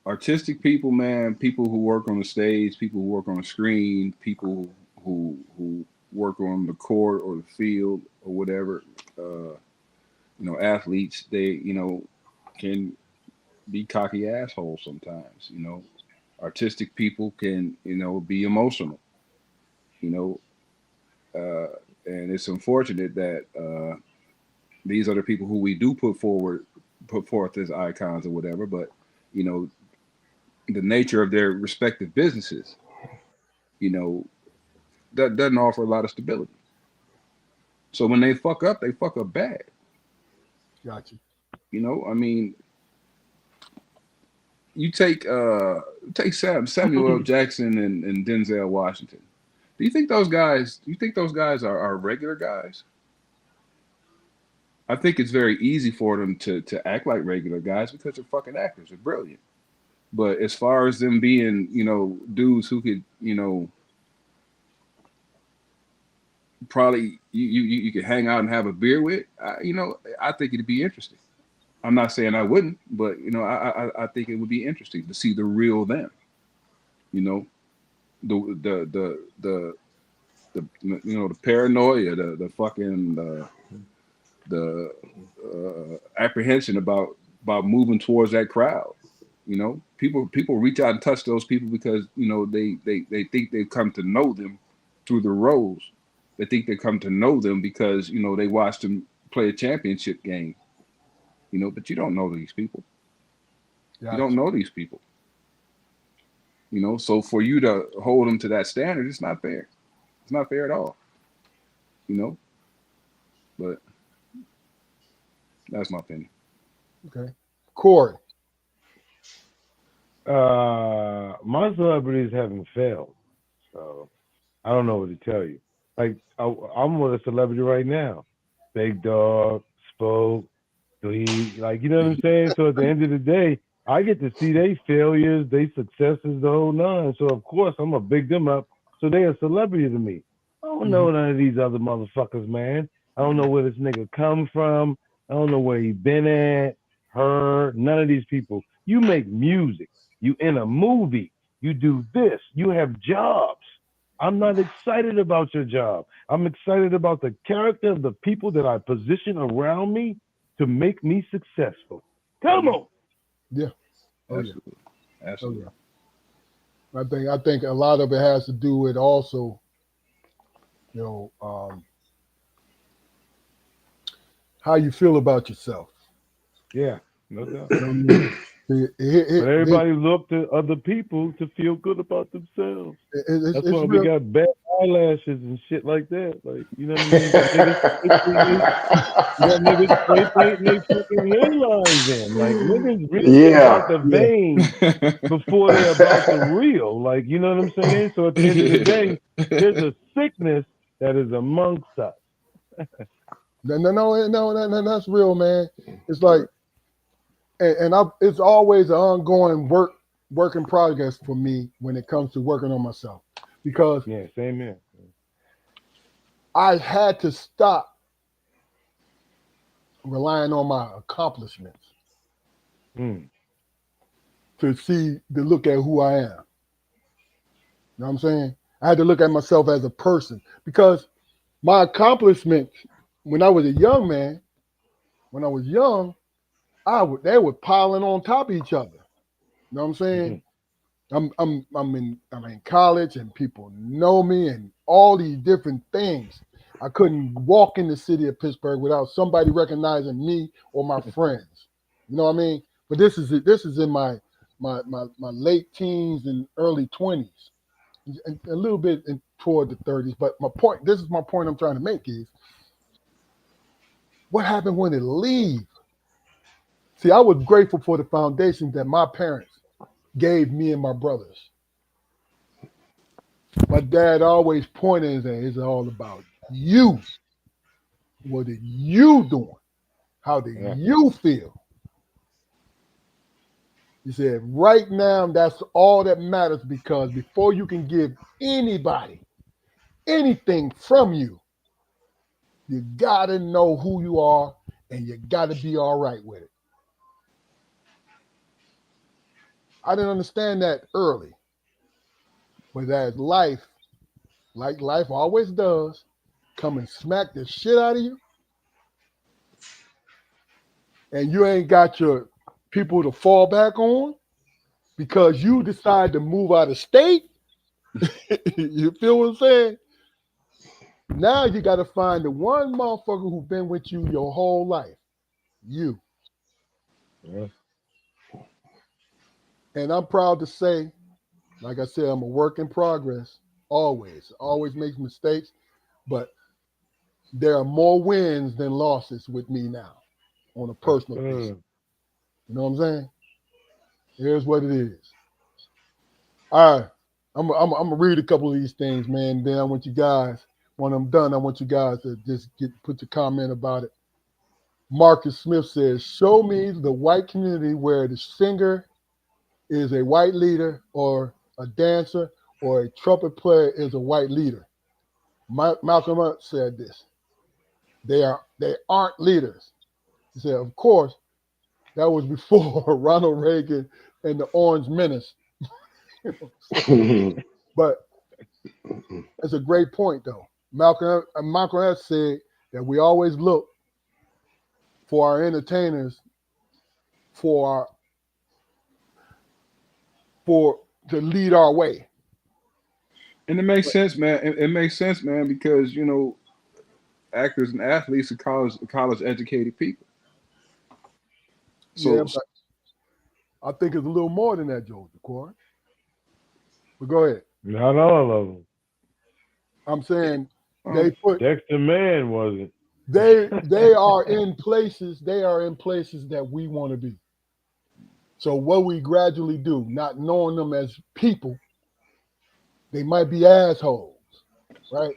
Artistic people, man, people who work on the stage, people who work on the screen, people who work on the court or the field or whatever, athletes, they, can be cocky assholes sometimes, Artistic people can, be emotional, and it's unfortunate that these are the people who we do put put forth as icons or whatever, but you know, the nature of their respective businesses, you know, that doesn't offer a lot of stability. So when they fuck up bad. Gotcha. You know, I mean, you take Samuel L. Jackson and Denzel Washington. Do you think those guys are regular guys? I think it's very easy for them to act like regular guys because they're fucking actors. They're brilliant. But as far as them being, you know, dudes who could, you know, probably you could hang out and have a beer with, you know, I think it'd be interesting. I'm not saying I wouldn't, but you know, I think it would be interesting to see the real them. You know, the you know, the paranoia, the fucking the apprehension about moving towards that crowd. You know, people reach out and touch those people because you know they think they've come to know them through the roles. They think they come to know them because you know they watched them play a championship game. You know, but you don't know these people. Gotcha. You don't know these people. You know, so for you to hold them to that standard, it's not fair. It's not fair at all. You know, but that's my opinion. Okay. Corey. My celebrities haven't failed, so I don't know what to tell you. Like I'm with a celebrity right now, Big Dog, Spoke, like you know what I'm saying. So at the end of the day, I get to see their failures, their successes, the whole nine. So of course I'm gonna big them up. So they're a celebrity to me. I don't know none of these other motherfuckers, man. I don't know where this nigga come from. I don't know where he been at, her, none of these people. You make music. You in a movie. You do this. You have jobs. I'm not excited about your job. I'm excited about the character of the people that I position around me to make me successful. Come on. Yeah. Oh, Absolutely. yeah. Absolutely. Oh, yeah. I think a lot of it has to do with also, you know, how you feel about yourself. Yeah, no doubt. You know what I mean? But everybody look to other people to feel good about themselves. That's why we got bad eyelashes and shit like that. Like, you know what I mean? Niggas spray painting their fucking hairlines in. Like, niggas really about the vein before they're about the real. Like, you know what I'm saying? So at the end of the day, there's a sickness that is amongst us. No, that's real, man. It's like, and it's always an ongoing work in progress for me when it comes to working on myself, because yeah, same here. I had to stop relying on my accomplishments to look at who I am. You know what I'm saying? I had to look at myself as a person, because my accomplishments when I was a young man, when I was young, they were piling on top of each other. You know what I'm saying? I'm in college and people know me and all these different things. I couldn't walk in the city of Pittsburgh without somebody recognizing me or my friends. You know what I mean? But this is in my late teens and early 20s, and a little bit toward the 30s. But this is my point I'm trying to make is, what happened when it leaves? See, I was grateful for the foundation that my parents gave me and my brothers. My dad always pointed and said, it's all about you. What are you doing? How do you feel? He said, right now, that's all that matters, because before you can give anybody anything from you, you got to know who you are and you got to be all right with it. I didn't understand that early. But as life, like life always does, come and smack the shit out of you, and you ain't got your people to fall back on because you decide to move out of state. You feel what I'm saying? Now you got to find the one motherfucker who's been with you your whole life. You. Yeah. And I'm proud to say, like I said, I'm a work in progress. Always makes mistakes, but there are more wins than losses with me now on a personal basis. You know what I'm saying? Here's what it is. All right. I'm gonna read a couple of these things, man. Then I want you guys, when I'm done, I want you guys to just put your comment about it. Marcus Smith says, show me the white community where the singer is a white leader or a dancer or a trumpet player is a white leader. Malcolm X said this. They aren't leaders. He said, of course, that was before Ronald Reagan and the Orange Menace. But it's a great point, though. Malcolm X said that we always look for our entertainers to lead our way. And it makes sense, man. It makes sense, man, because actors and athletes are college educated people. So yeah, but I think it's a little more than that, Joe Corey. But go ahead. Not all of them. I'm saying they put Dexter Mann wasn't. They are in places. They are in places that we want to be. So what we gradually do, not knowing them as people, they might be assholes, right?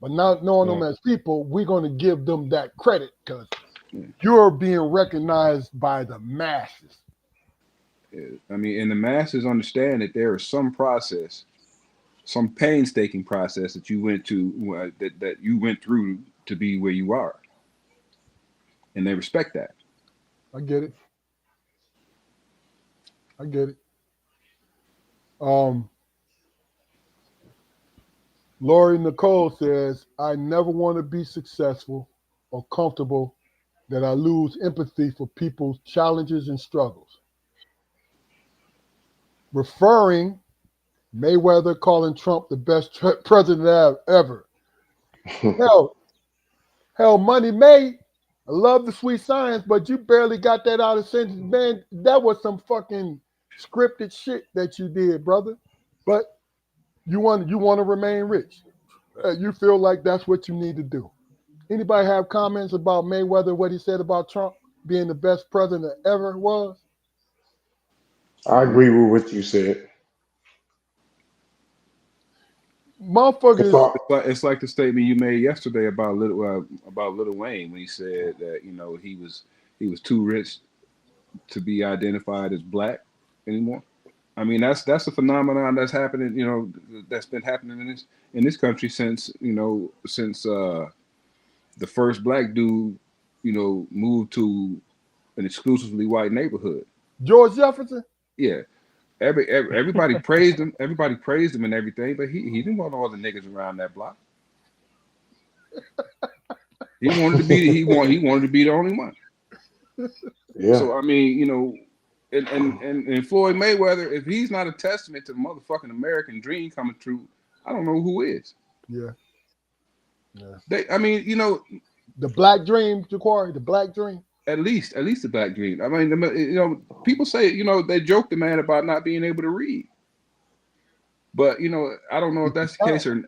But not knowing them as people, we're going to give them that credit because you're being recognized by the masses. I mean, and the masses understand that there is some process, some painstaking process that you went to, that you went through to be where you are, and they respect that. I get it. Lori Nicole says, I never want to be successful or comfortable that I lose empathy for people's challenges and struggles. Referring Mayweather calling Trump the best president ever. Hell, Money May, I love the sweet science, but you barely got that out of sentence, man. That was some fucking scripted shit that you did, brother. But you want to remain rich. You feel like that's what you need to do. Anybody have comments about Mayweather, what he said about Trump being the best president ever was? I agree with what you said. Motherfuckers, it's like the statement you made yesterday about Lil Wayne when he said that he was too rich to be identified as black anymore. I mean that's a phenomenon that's happening, that's been happening in this country since the first black dude moved to an exclusively white neighborhood. George Jefferson. Yeah. Everybody praised him. Everybody praised him and everything, but he didn't want all the niggas around that block. He wanted to be the only one. Yeah. So I mean, and Floyd Mayweather, if he's not a testament to the motherfucking American dream coming true, I don't know who is. Yeah. The black dream, Ja'Cory, the black dream. At least the black dream. I mean, people say, they joke the man about not being able to read. But, I don't know if that's the case or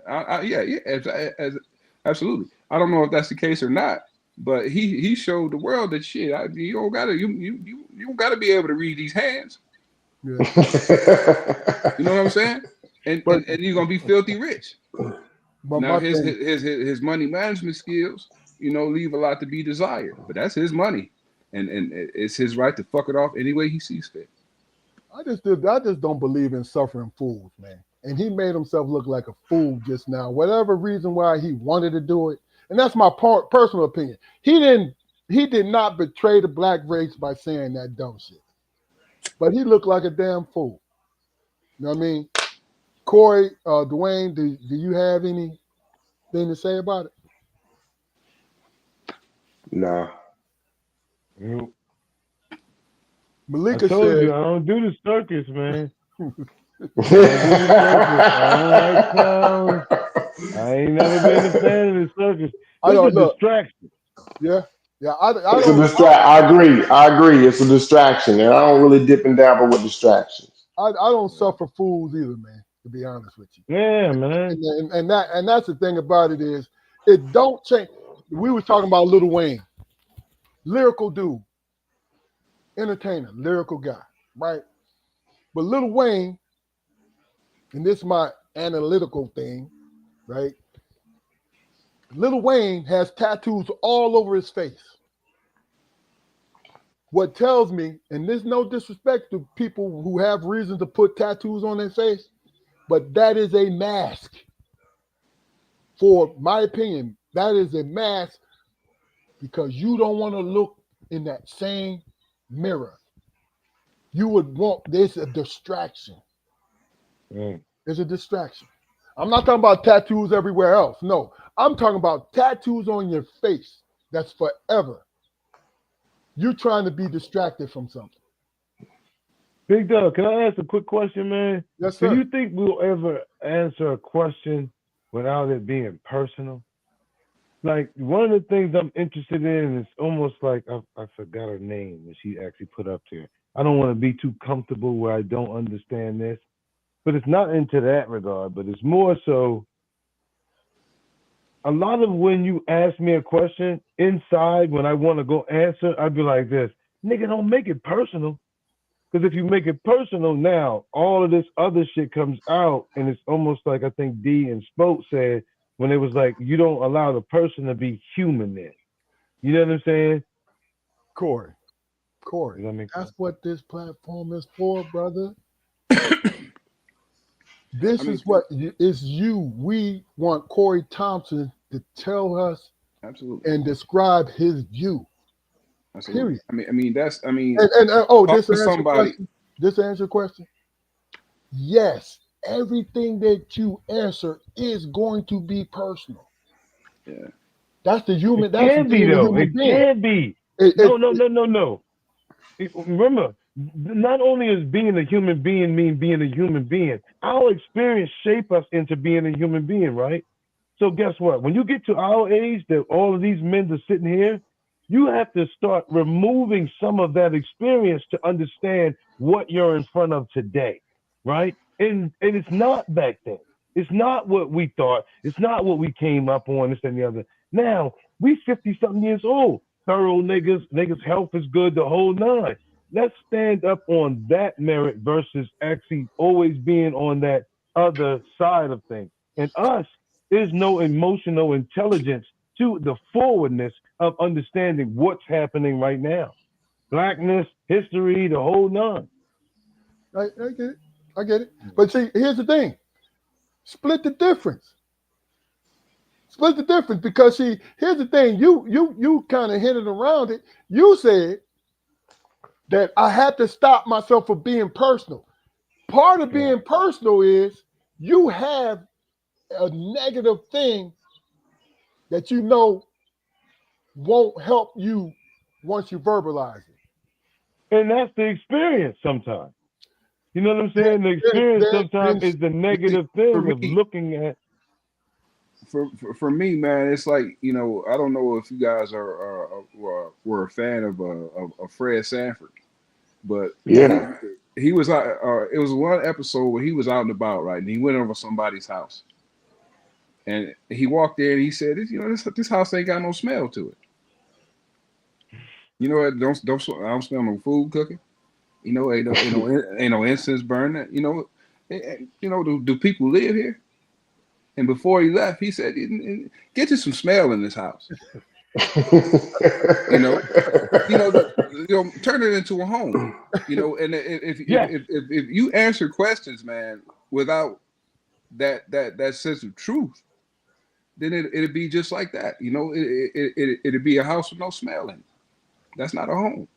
absolutely. I don't know if that's the case or not. But he showed the world that shit. You don't gotta be able to read these hands. Yeah. You know what I'm saying? And you're gonna be filthy rich. But now his money management skills, leave a lot to be desired. But that's his money, and it's his right to fuck it off any way he sees fit. I just don't believe in suffering fools, man. And he made himself look like a fool just now. Whatever reason why he wanted to do it, and that's my personal opinion. He did not betray the black race by saying that dumb shit. But he looked like a damn fool. You know what I mean? Corey, Dwayne, do you have anything to say about it? Nah. Nope. Malika I told said, you I don't do the circus, man. I don't like clowns. I ain't never been a fan of the circus. It's a distraction. Yeah. Yeah, I It's a don't distract. I agree. I agree. It's a distraction, and I don't really dip and dabble with distractions. I don't suffer fools either, man. To be honest with you, Yeah, man. and that's the thing about it is it don't change. We were talking about Lil Wayne, lyrical dude, entertainer, lyrical guy, right? But Lil Wayne, and this is my analytical thing, right? Lil Wayne has tattoos all over his face. What tells me, and there's no disrespect to people who have reason to put tattoos on their face, but that is a mask. For my opinion, that is a mask because you don't want to look in that same mirror. You would want this a distraction. Mm. It's a distraction. I'm not talking about tattoos everywhere else. No, I'm talking about tattoos on your face. That's forever. You're trying to be distracted from something. Big Doug, can I ask a quick question, man? Yes, Do sir. you think we'll ever answer a question without it being personal? Like one of the things I'm interested in is almost like I forgot her name that she actually put up there. I don't want to be too comfortable where I don't understand this, but it's not into that regard. But it's more so a lot of when you ask me a question inside when I want to go answer, I'd be like this, nigga, don't make it personal. Because if you make it personal now, all of this other shit comes out, and it's almost like I think D and Spoke said when it was like you don't allow the person to be human there. You know what I'm saying? Corey. Does that make That's sense? what this platform is for, brother. This I mean, is what is you. We want Corey Thompson to tell us absolutely, and describe his view. absolutely. Period. I mean, Oh, talk this to answer your somebody. question. This answer your question. Yes, everything that you answer is going to be personal. Yeah, That's the It human. That's can be being a though. human It being. can be. It, No, it, no, it- no, no, no. Remember, not only is being a human being mean being a human being, our experience shape us into being a human being, right? So guess what? When you get to our age, that all of these men are sitting here, you have to start removing some of that experience to understand what you're in front of today, right? And it's not back then. It's not what we thought. It's not what we came up on. This and the other. Now we 50 something years old. Thorough niggas health is good. The whole nine. Let's stand up on that merit versus actually always being on that other side of things. And us, there's no emotional intelligence to the forwardness of understanding what's happening right now. Blackness, history, the whole nine. I get it. I get it. But see, here's the thing. Split the difference. Split the difference because see, here's the thing. You kind of hinted around it. You said that I had to stop myself from being personal. Part of being personal is you have a negative thing that you know won't help you once you verbalize it. And that's the experience sometimes. You know what I'm saying? The Then, experience then, sometimes then, is the you see, negative for thing of me, looking at. for me, man, it's like I don't know if you guys were a fan of Fred Sanford, but Yeah. he was out. It was one episode where he was out and about, right, and he went over somebody's house, and he walked there and he said, this house ain't got no smell to it. You know what? I don't smell no food cooking. Ain't no incense burning. Do people live here? And before he left, he said, "Get you some smell in this house. You know, turn it into a home. And Yes. if you answer questions, man, without that sense of truth, then it'd be just like that. It'd be a house with no smell in it. That's not a home.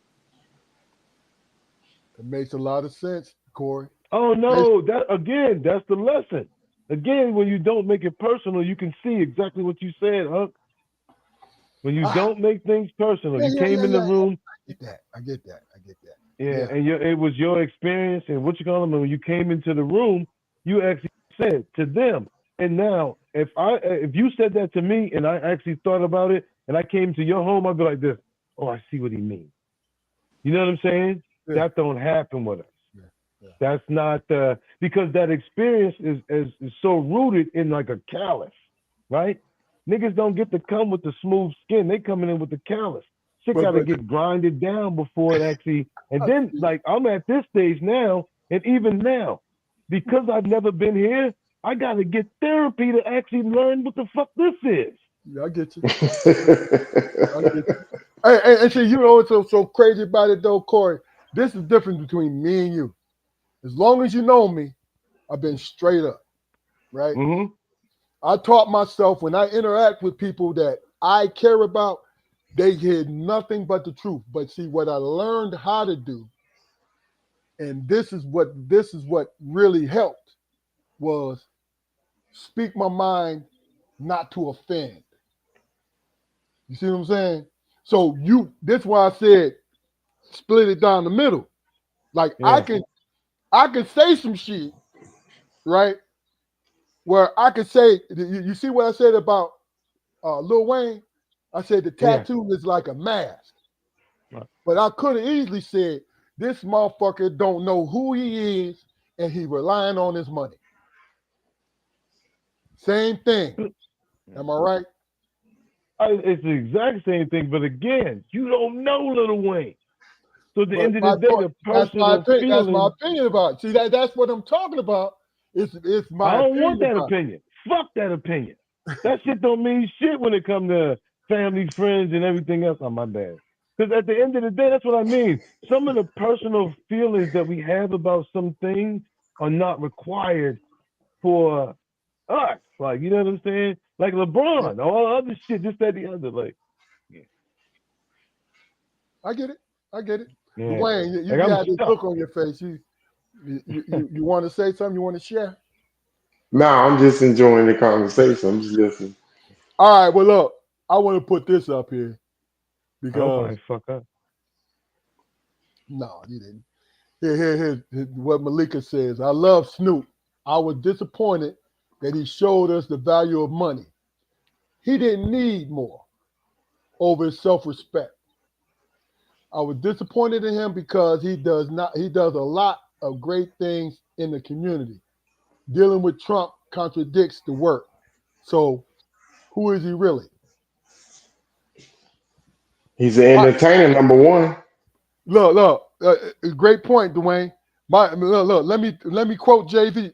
it makes a lot of sense, Corey. Oh Makes- no, that's the lesson. Again, when you don't make it personal, you can see exactly what you said, huh? When you ah, don't make things personal, yeah, you yeah, came yeah, in the yeah. room, I get that. I get that. I get that. yeah, Yeah. and it was your experience and what you call them. And when you came into the room, you actually said to them. And now, if you said that to me and I actually thought about it, and I came to your home, I'd be like this. oh, I see what he means. You know what I'm saying? Yeah. That don't happen with us. Yeah. That's not because that experience is so rooted in like a callus, right? Niggas don't get to come with the smooth skin. They coming in with the callus. Shit got to But get grinded down before it actually. And then like I'm at this stage now, and even now, because I've never been here, I got to get therapy to actually learn what the fuck this is. yeah, I get you. I get you. And see, you know what's so crazy about it though, Corey? This is the difference between me and you. As long as you know me, I've been straight up, right? Mm-hmm. I taught myself when I interact with people that I care about, they hear nothing but the truth. But see, what I learned how to do, and this is what really helped, was speak my mind, not to offend. You see what I'm saying? So that's why I said split it down the middle. Like Yeah. I can say some shit, right? Where I could say, you see what I said about Lil Wayne? I said the tattoo is like a mask. Right. But I could have easily said, this motherfucker don't know who he is and he relying on his money. Same thing. Am I right? It's the exact same thing, but again, you don't know Lil Wayne. So at the end of the day, the that's my personal opinion. That's my feeling. opinion about it. See, that's what I'm talking about. It's my I don't opinion want that about it. opinion. Fuck that opinion. That shit don't mean shit when it comes to family, friends, and everything else. On my bad. Because at the end of the day, that's what I mean. Some of the personal feelings that we have about some things are not required for us. Like, you know what I'm saying? Like LeBron, all other shit, this, that, the other. Like, I get it. yeah. Dwayne, you Like, I'm had this stuck. look on your face. You want to say something? You want to share? No, I'm just enjoying the conversation. I'm just listening. All right. Well, look, I want to put this up here I hope I because ain't fuck up. no, you didn't. Here, what Malika says. I love Snoop. I was disappointed that he showed us the value of money. He didn't need more over his self-respect. I was disappointed in him because he does a lot of great things in the community. Dealing with Trump contradicts the work. So who is he really? He's an entertainer, number one. Look, great point, Dwayne. Look, let me quote Jay-Z.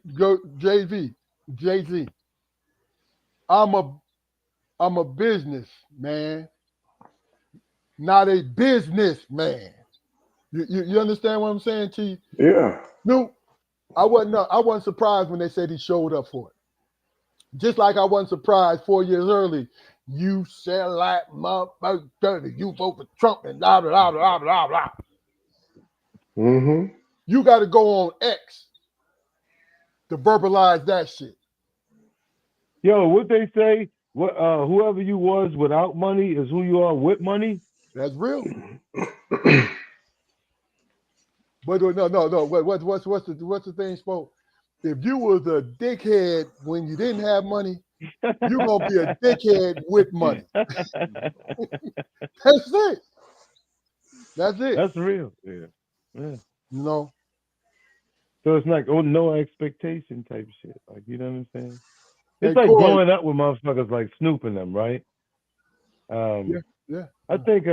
I'm a businessman, not a businessman. You understand what I'm saying, T? Yeah. No, I wasn't surprised when they said he showed up for it. Just like I wasn't surprised 4 years early. You sell like motherfucker, you vote for Trump and blah blah blah blah blah. Mm-hmm. You got to go on X to verbalize that shit. Yo, what they say? What whoever you was without money is who you are with money. That's real. But no. What's the thing, Spoke? If you was a dickhead when you didn't have money, you're gonna be a dickhead with money. That's it. That's it. That's real. Yeah. You know. So it's like no expectation type shit. Like, you know what I'm saying? It's Hey, like Corey. growing up with motherfuckers like Snoop and them, right? Yeah. I think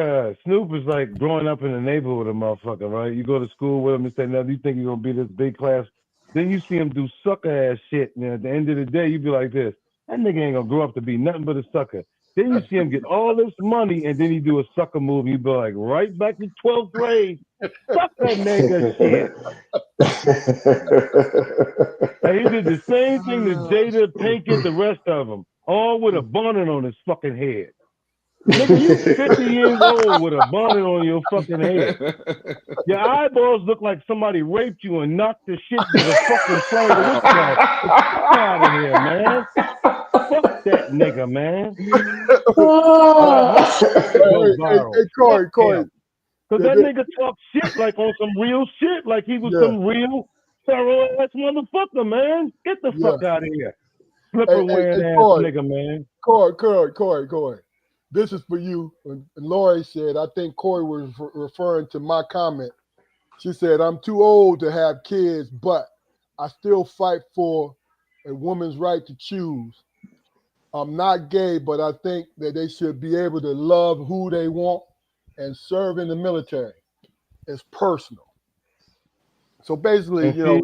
Snoop is like growing up in the neighborhood with a motherfucker, right? You go to school with him and say, "No, you think you're gonna be this big class?" Then you see him do sucker ass shit, and at the end of the day, you be like this: that nigga ain't gonna grow up to be nothing but a sucker. Then you see him get all this money, and then he do a sucker move. You be like, right back to 12th grade. Fuck that nigga shit. And he did the same thing to Jada Pinkett, the rest of them, all with a bonnet on his fucking head. Nigga, you 50 years old with a bonnet on your fucking head. Your eyeballs look like somebody raped you and knocked the shit to the fucking front of the witchcraft. Fuck out of here, man. Fuck that nigga, man. Hey, Corey. Because that nigga talk shit like on some real shit, like he was some real thorough ass motherfucker, man. Get the fuck out of here. Slipper wearing ass Corey, nigga, man. Corey. this is for you. And Lori said, I think Corey was referring to my comment. She said, I'm too old to have kids, but I still fight for a woman's right to choose. I'm not gay, but I think that they should be able to love who they want and serve in the military. It's personal. So basically, And you see, know,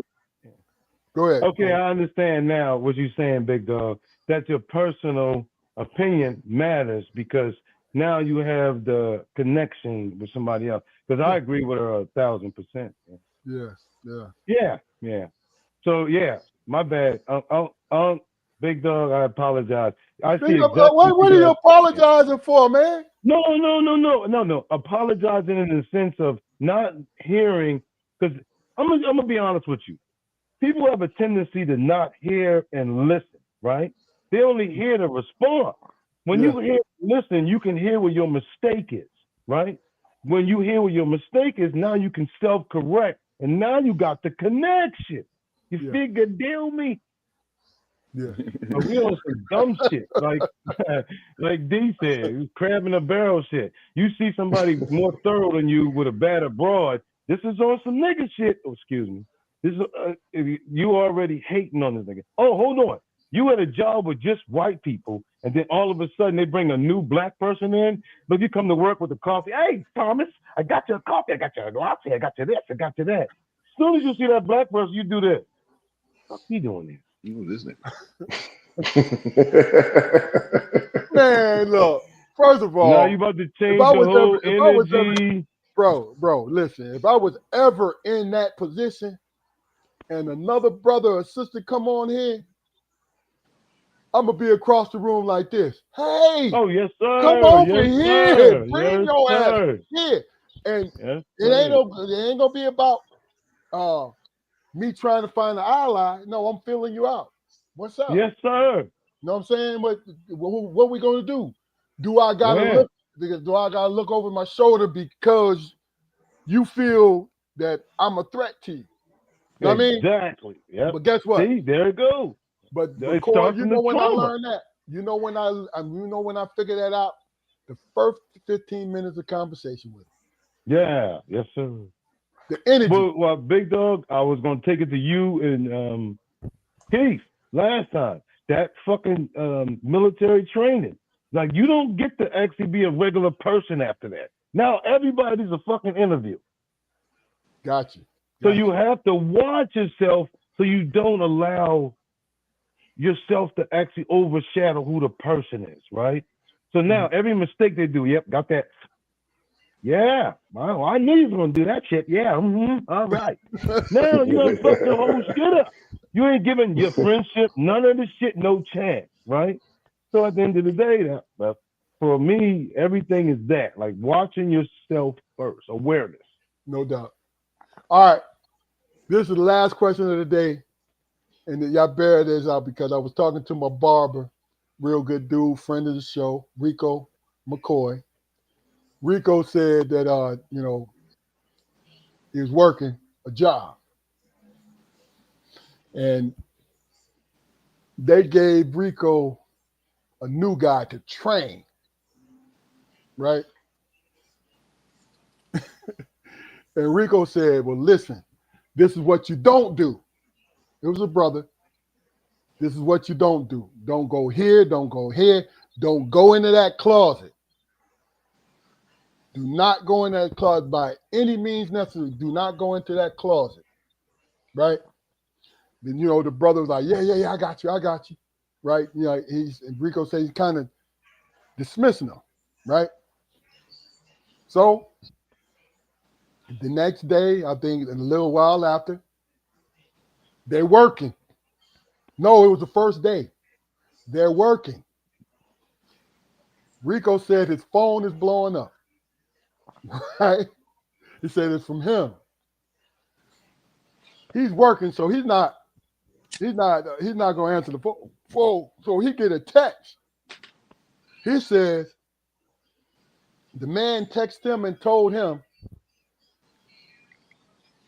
go ahead. okay, I understand now what you're saying, Big Dog. That your personal opinion matters because now you have the connection with somebody else. Because I agree with her 1,000%. Yeah. Yeah. So yeah, my bad. Big Dog, I apologize. I see exactly What are you apologizing for, man? No. Apologizing in the sense of not hearing, because I'm gonna be honest with you. People have a tendency to not hear and listen, right? They only hear to respond. When you hear listen, you can hear where your mistake is, right? When you hear where your mistake is, now you can self-correct, and now you got the connection. You figure deal me. Yeah. But we on some dumb shit, like D said, crab in a barrel shit. You see somebody more thorough than you with a bad abroad. This is on some nigga shit. Oh, excuse me. This is you already hating on this nigga. Oh, hold on. You had a job with just white people, and then all of a sudden they bring a new black person in. Look, you come to work with a coffee. Hey, Thomas, I got you a coffee. I got you a latte. I got you this. I got you that. As soon as you see that black person, you do this. What's he doing there? You know this nigga. Man, look. First of all, now you about to change the whole energy. Bro, listen. If I was ever in that position, and another brother or sister come on here, I'm gonna be across the room like this. Hey, oh yes, sir. Come over yes, here. Sir. Bring yes, your sir. ass here. And Yes, it ain't gonna be about me trying to find an ally. No, I'm filling you out. What's up? Yes, sir. You know what I'm saying? What we gonna do? Do I gotta look over my shoulder because you feel that I'm a threat to you? You know what I mean? Exactly. Yeah. But guess what? See, there it goes. But It Corey, starts you in know the when trauma. I learned that. You know when I figured that out. The first 15 minutes of conversation with him. Yeah. Yes, sir. The energy. Well, Big Dog, I was gonna take it to you and Keith last time. That fucking military training. Like you don't get to actually be a regular person after that. Now everybody's a fucking interview. Got you. So you have to watch yourself so you don't allow yourself to actually overshadow who the person is, right? So now every mistake they do, yep, got that. Yeah, well, I knew you was gonna do that shit. Yeah, all right. Now you done fucked the whole shit up. You ain't giving your friendship, none of the shit, no chance, right? So at the end of the day, that for me, everything is that, like watching yourself first, awareness. No doubt. All right. This is the last question of the day. And y'all bear this out because I was talking to my barber, real good dude, friend of the show, Rico McCoy. Rico said that he was working a job. And they gave Rico a new guy to train. Right? And Rico said, well, listen, this is what you don't do. It was a brother. This is what you don't do. Don't go here. Don't go here. Don't go into that closet. Do not go in that closet by any means necessary. Do not go into that closet. Right? Then, the brother was like, yeah, I got you. Right? And Rico said he's kind of dismissing him. Right? So, the next day, I think a little while after, they're working. No, it was the first day. They're working. Rico said his phone is blowing up. Right? He said it's from him. He's working, so he's not going to answer the phone. So he get a text. He says the man texted him and told him,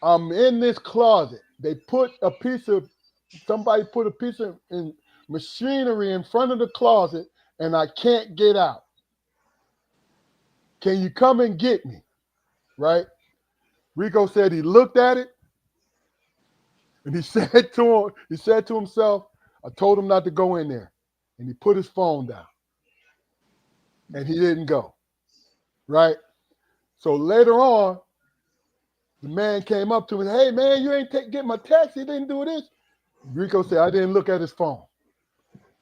I'm in this closet. Somebody put a piece of machinery in front of the closet and I can't get out. can you come and get me? Right? Rico said he looked at it and he said to himself, I told him not to go in there. And he put his phone down. And he didn't go. Right? So later on, the man came up to him and said, hey man, you ain't get my text. You didn't do this. Rico said, I didn't look at his phone.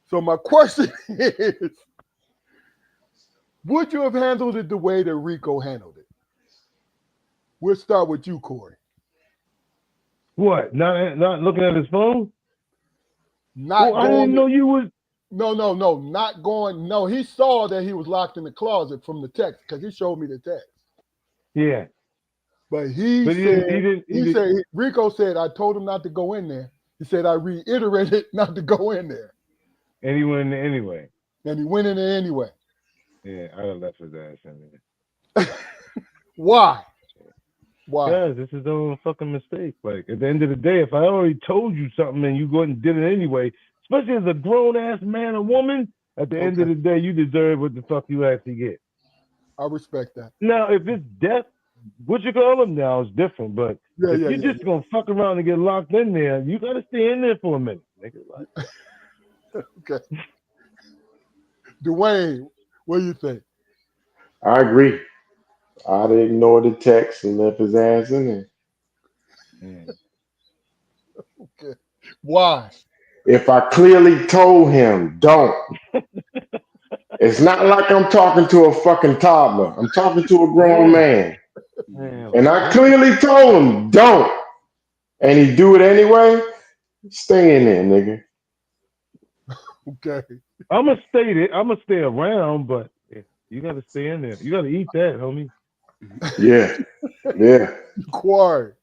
So my question is, would you have handled it the way that Rico handled it? We'll start with you, Corey. What? Not looking at his phone? Not I didn't know you was. No, not going. No, he saw that he was locked in the closet from the text because he showed me the text. Yeah. But he didn't. said, Rico said, I told him not to go in there. He said, I reiterated not to go in there. And he went in there anyway. And he went in there anyway. Yeah, I'd have left his ass in there. Why? Why? Because it's his own fucking mistake. Like, at the end of the day, if I already told you something and you go and did it anyway, especially as a grown-ass man or woman, at the end of the day, you deserve what the fuck you actually get. I respect that. Now, if it's death, what you call them now is different. But if you're just going to fuck around and get locked in there, you got to stay in there for a minute. Nigga. Like. Okay. Dwayne, what do you think? I agree. I'd ignore the text and left his ass in there. Okay. Why? If I clearly told him, don't. It's not like I'm talking to a fucking toddler. I'm talking to a grown man. And I clearly told him, don't. And he do it anyway, stay in there, nigga. Okay. I'm going to stay around, but you got to stay in there. You got to eat that, homie. Yeah. Yeah. Quiet.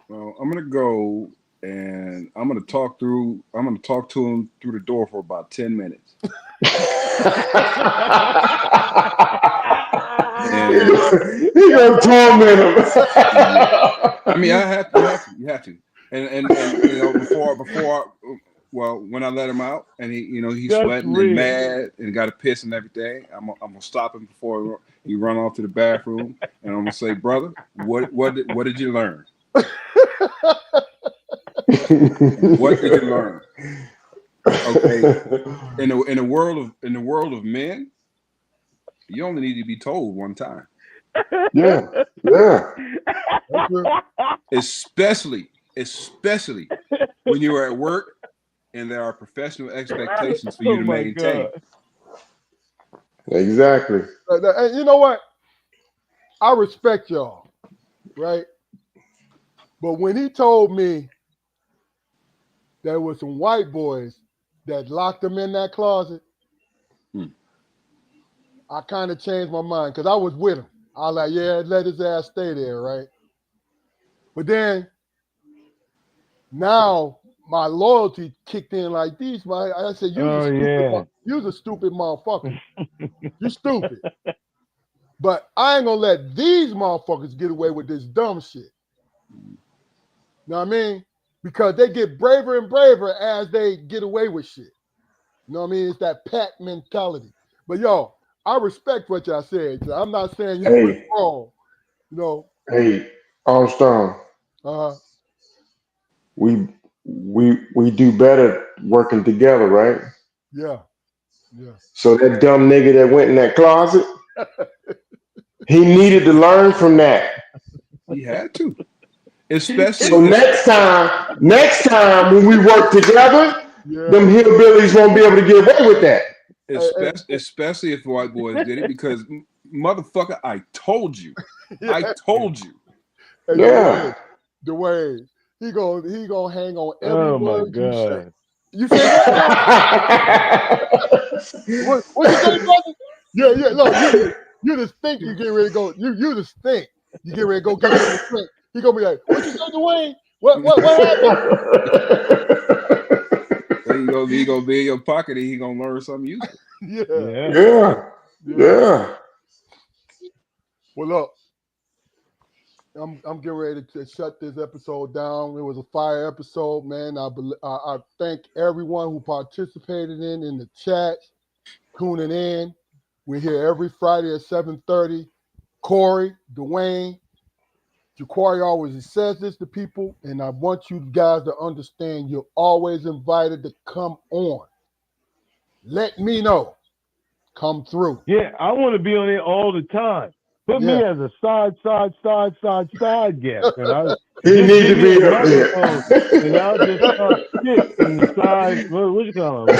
Well, I'm gonna go and I'm gonna talk to him through the door for about 10 minutes. He gonna torment him. I mean, you have to. And you know, before when I let him out and he's sweating and mad and got to piss and everything, I'm gonna stop him before he run off to the bathroom, and I'm gonna say, brother, what did you learn? What did you learn? Okay. In the world of men, you only need to be told one time. Yeah. Especially when you are at work and there are professional expectations for you to maintain. God. Exactly. And you know what? I respect y'all, right? But when he told me there was some white boys that locked him in that closet, I kind of changed my mind because I was with him. I was like, yeah, let his ass stay there, right? But then now my loyalty kicked in like these. I said, you're a stupid motherfucker. You stupid. But I ain't gonna let these motherfuckers get away with this dumb shit. You know what I mean? Because they get braver and braver as they get away with shit. You know what I mean? It's that pack mentality. But yo, I respect what y'all said. I'm not saying you're wrong. You know. Hey, Armstrong. We do better working together, right? Yeah. So that dumb nigga that went in that closet, he needed to learn from that. He had to. Especially so next time when we work together, them hillbillies won't be able to get away with that. Especially if white boys did it, because motherfucker, I told you. I told you. Hey, yeah. Dwayne, he gonna hang on every oh my word God. you say. What you say, brother? Yeah. Look, you just think you get ready to go. You just think you get ready to go get him the drink. He gonna be like, "What you say, Dwayne? What happened?" So he gonna be in your pocket and he gonna learn something useful. Yeah. Well, look, I'm getting ready to shut this episode down. It was a fire episode, man. I thank everyone who participated in the chat, tuning in. We're here every Friday at 7:30. Corey, Dwayne, Jaquari always says this to people, and I want you guys to understand you're always invited to come on. Let me know. Come through. Yeah, I want to be on there all the time. Put me as a side guest, and I He need to give me be a up there. microphone, and I'll just start spitting the side. What you call it?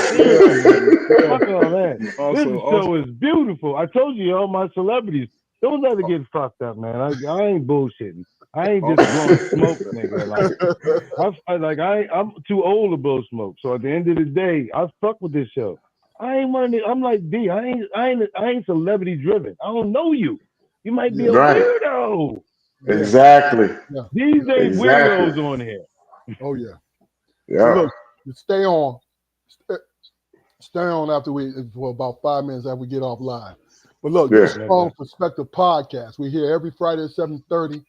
Fuck all that. This show is beautiful. I told you, all my celebrities, don't let it get fucked up, man. I ain't bullshitting. I ain't just blowing smoke, nigga. I'm too old to blow smoke. So at the end of the day, I fuck with this show. I ain't one of the, I'm like D. I ain't celebrity driven. I don't know you. You might be a weirdo. Exactly. Yeah. These days weirdos on here. Oh yeah. Yeah. So look, stay on. Stay on for about 5 minutes after we get off live. But look, this Strong Perspective Podcast. We're here every Friday at 7:30.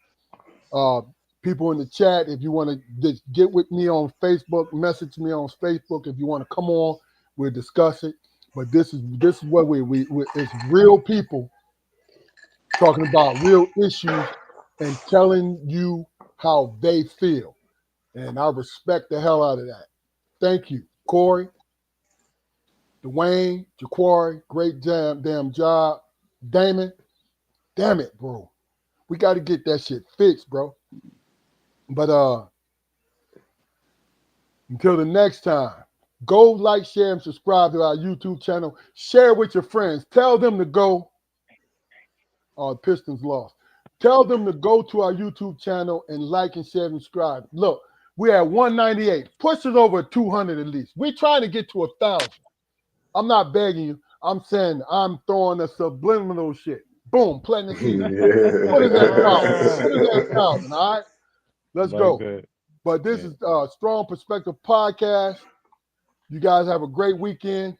People in the chat, if you want to just get with me on Facebook, message me on Facebook. If you want to come on, we'll discuss it. But this is what we it's real people talking about real issues and telling you how they feel. And I respect the hell out of that. Thank you, Corey, Dwayne, Jaquari, great damn job. Damon, damn it, bro. We got to get that shit fixed, bro. But until the next time, go like, share, and subscribe to our YouTube channel. Share with your friends. Tell them to go. Oh, Pistons lost. Tell them to go to our YouTube channel and like and share and subscribe. Look, we're at 198. Push it over 200 at least. We're trying to get to 1,000. I'm not begging you. I'm saying I'm throwing a subliminal shit. Boom, planting the seed. What is that about? What is that about? All right? Let's go. That. But this is Strong Perspective Podcast. You guys have a great weekend.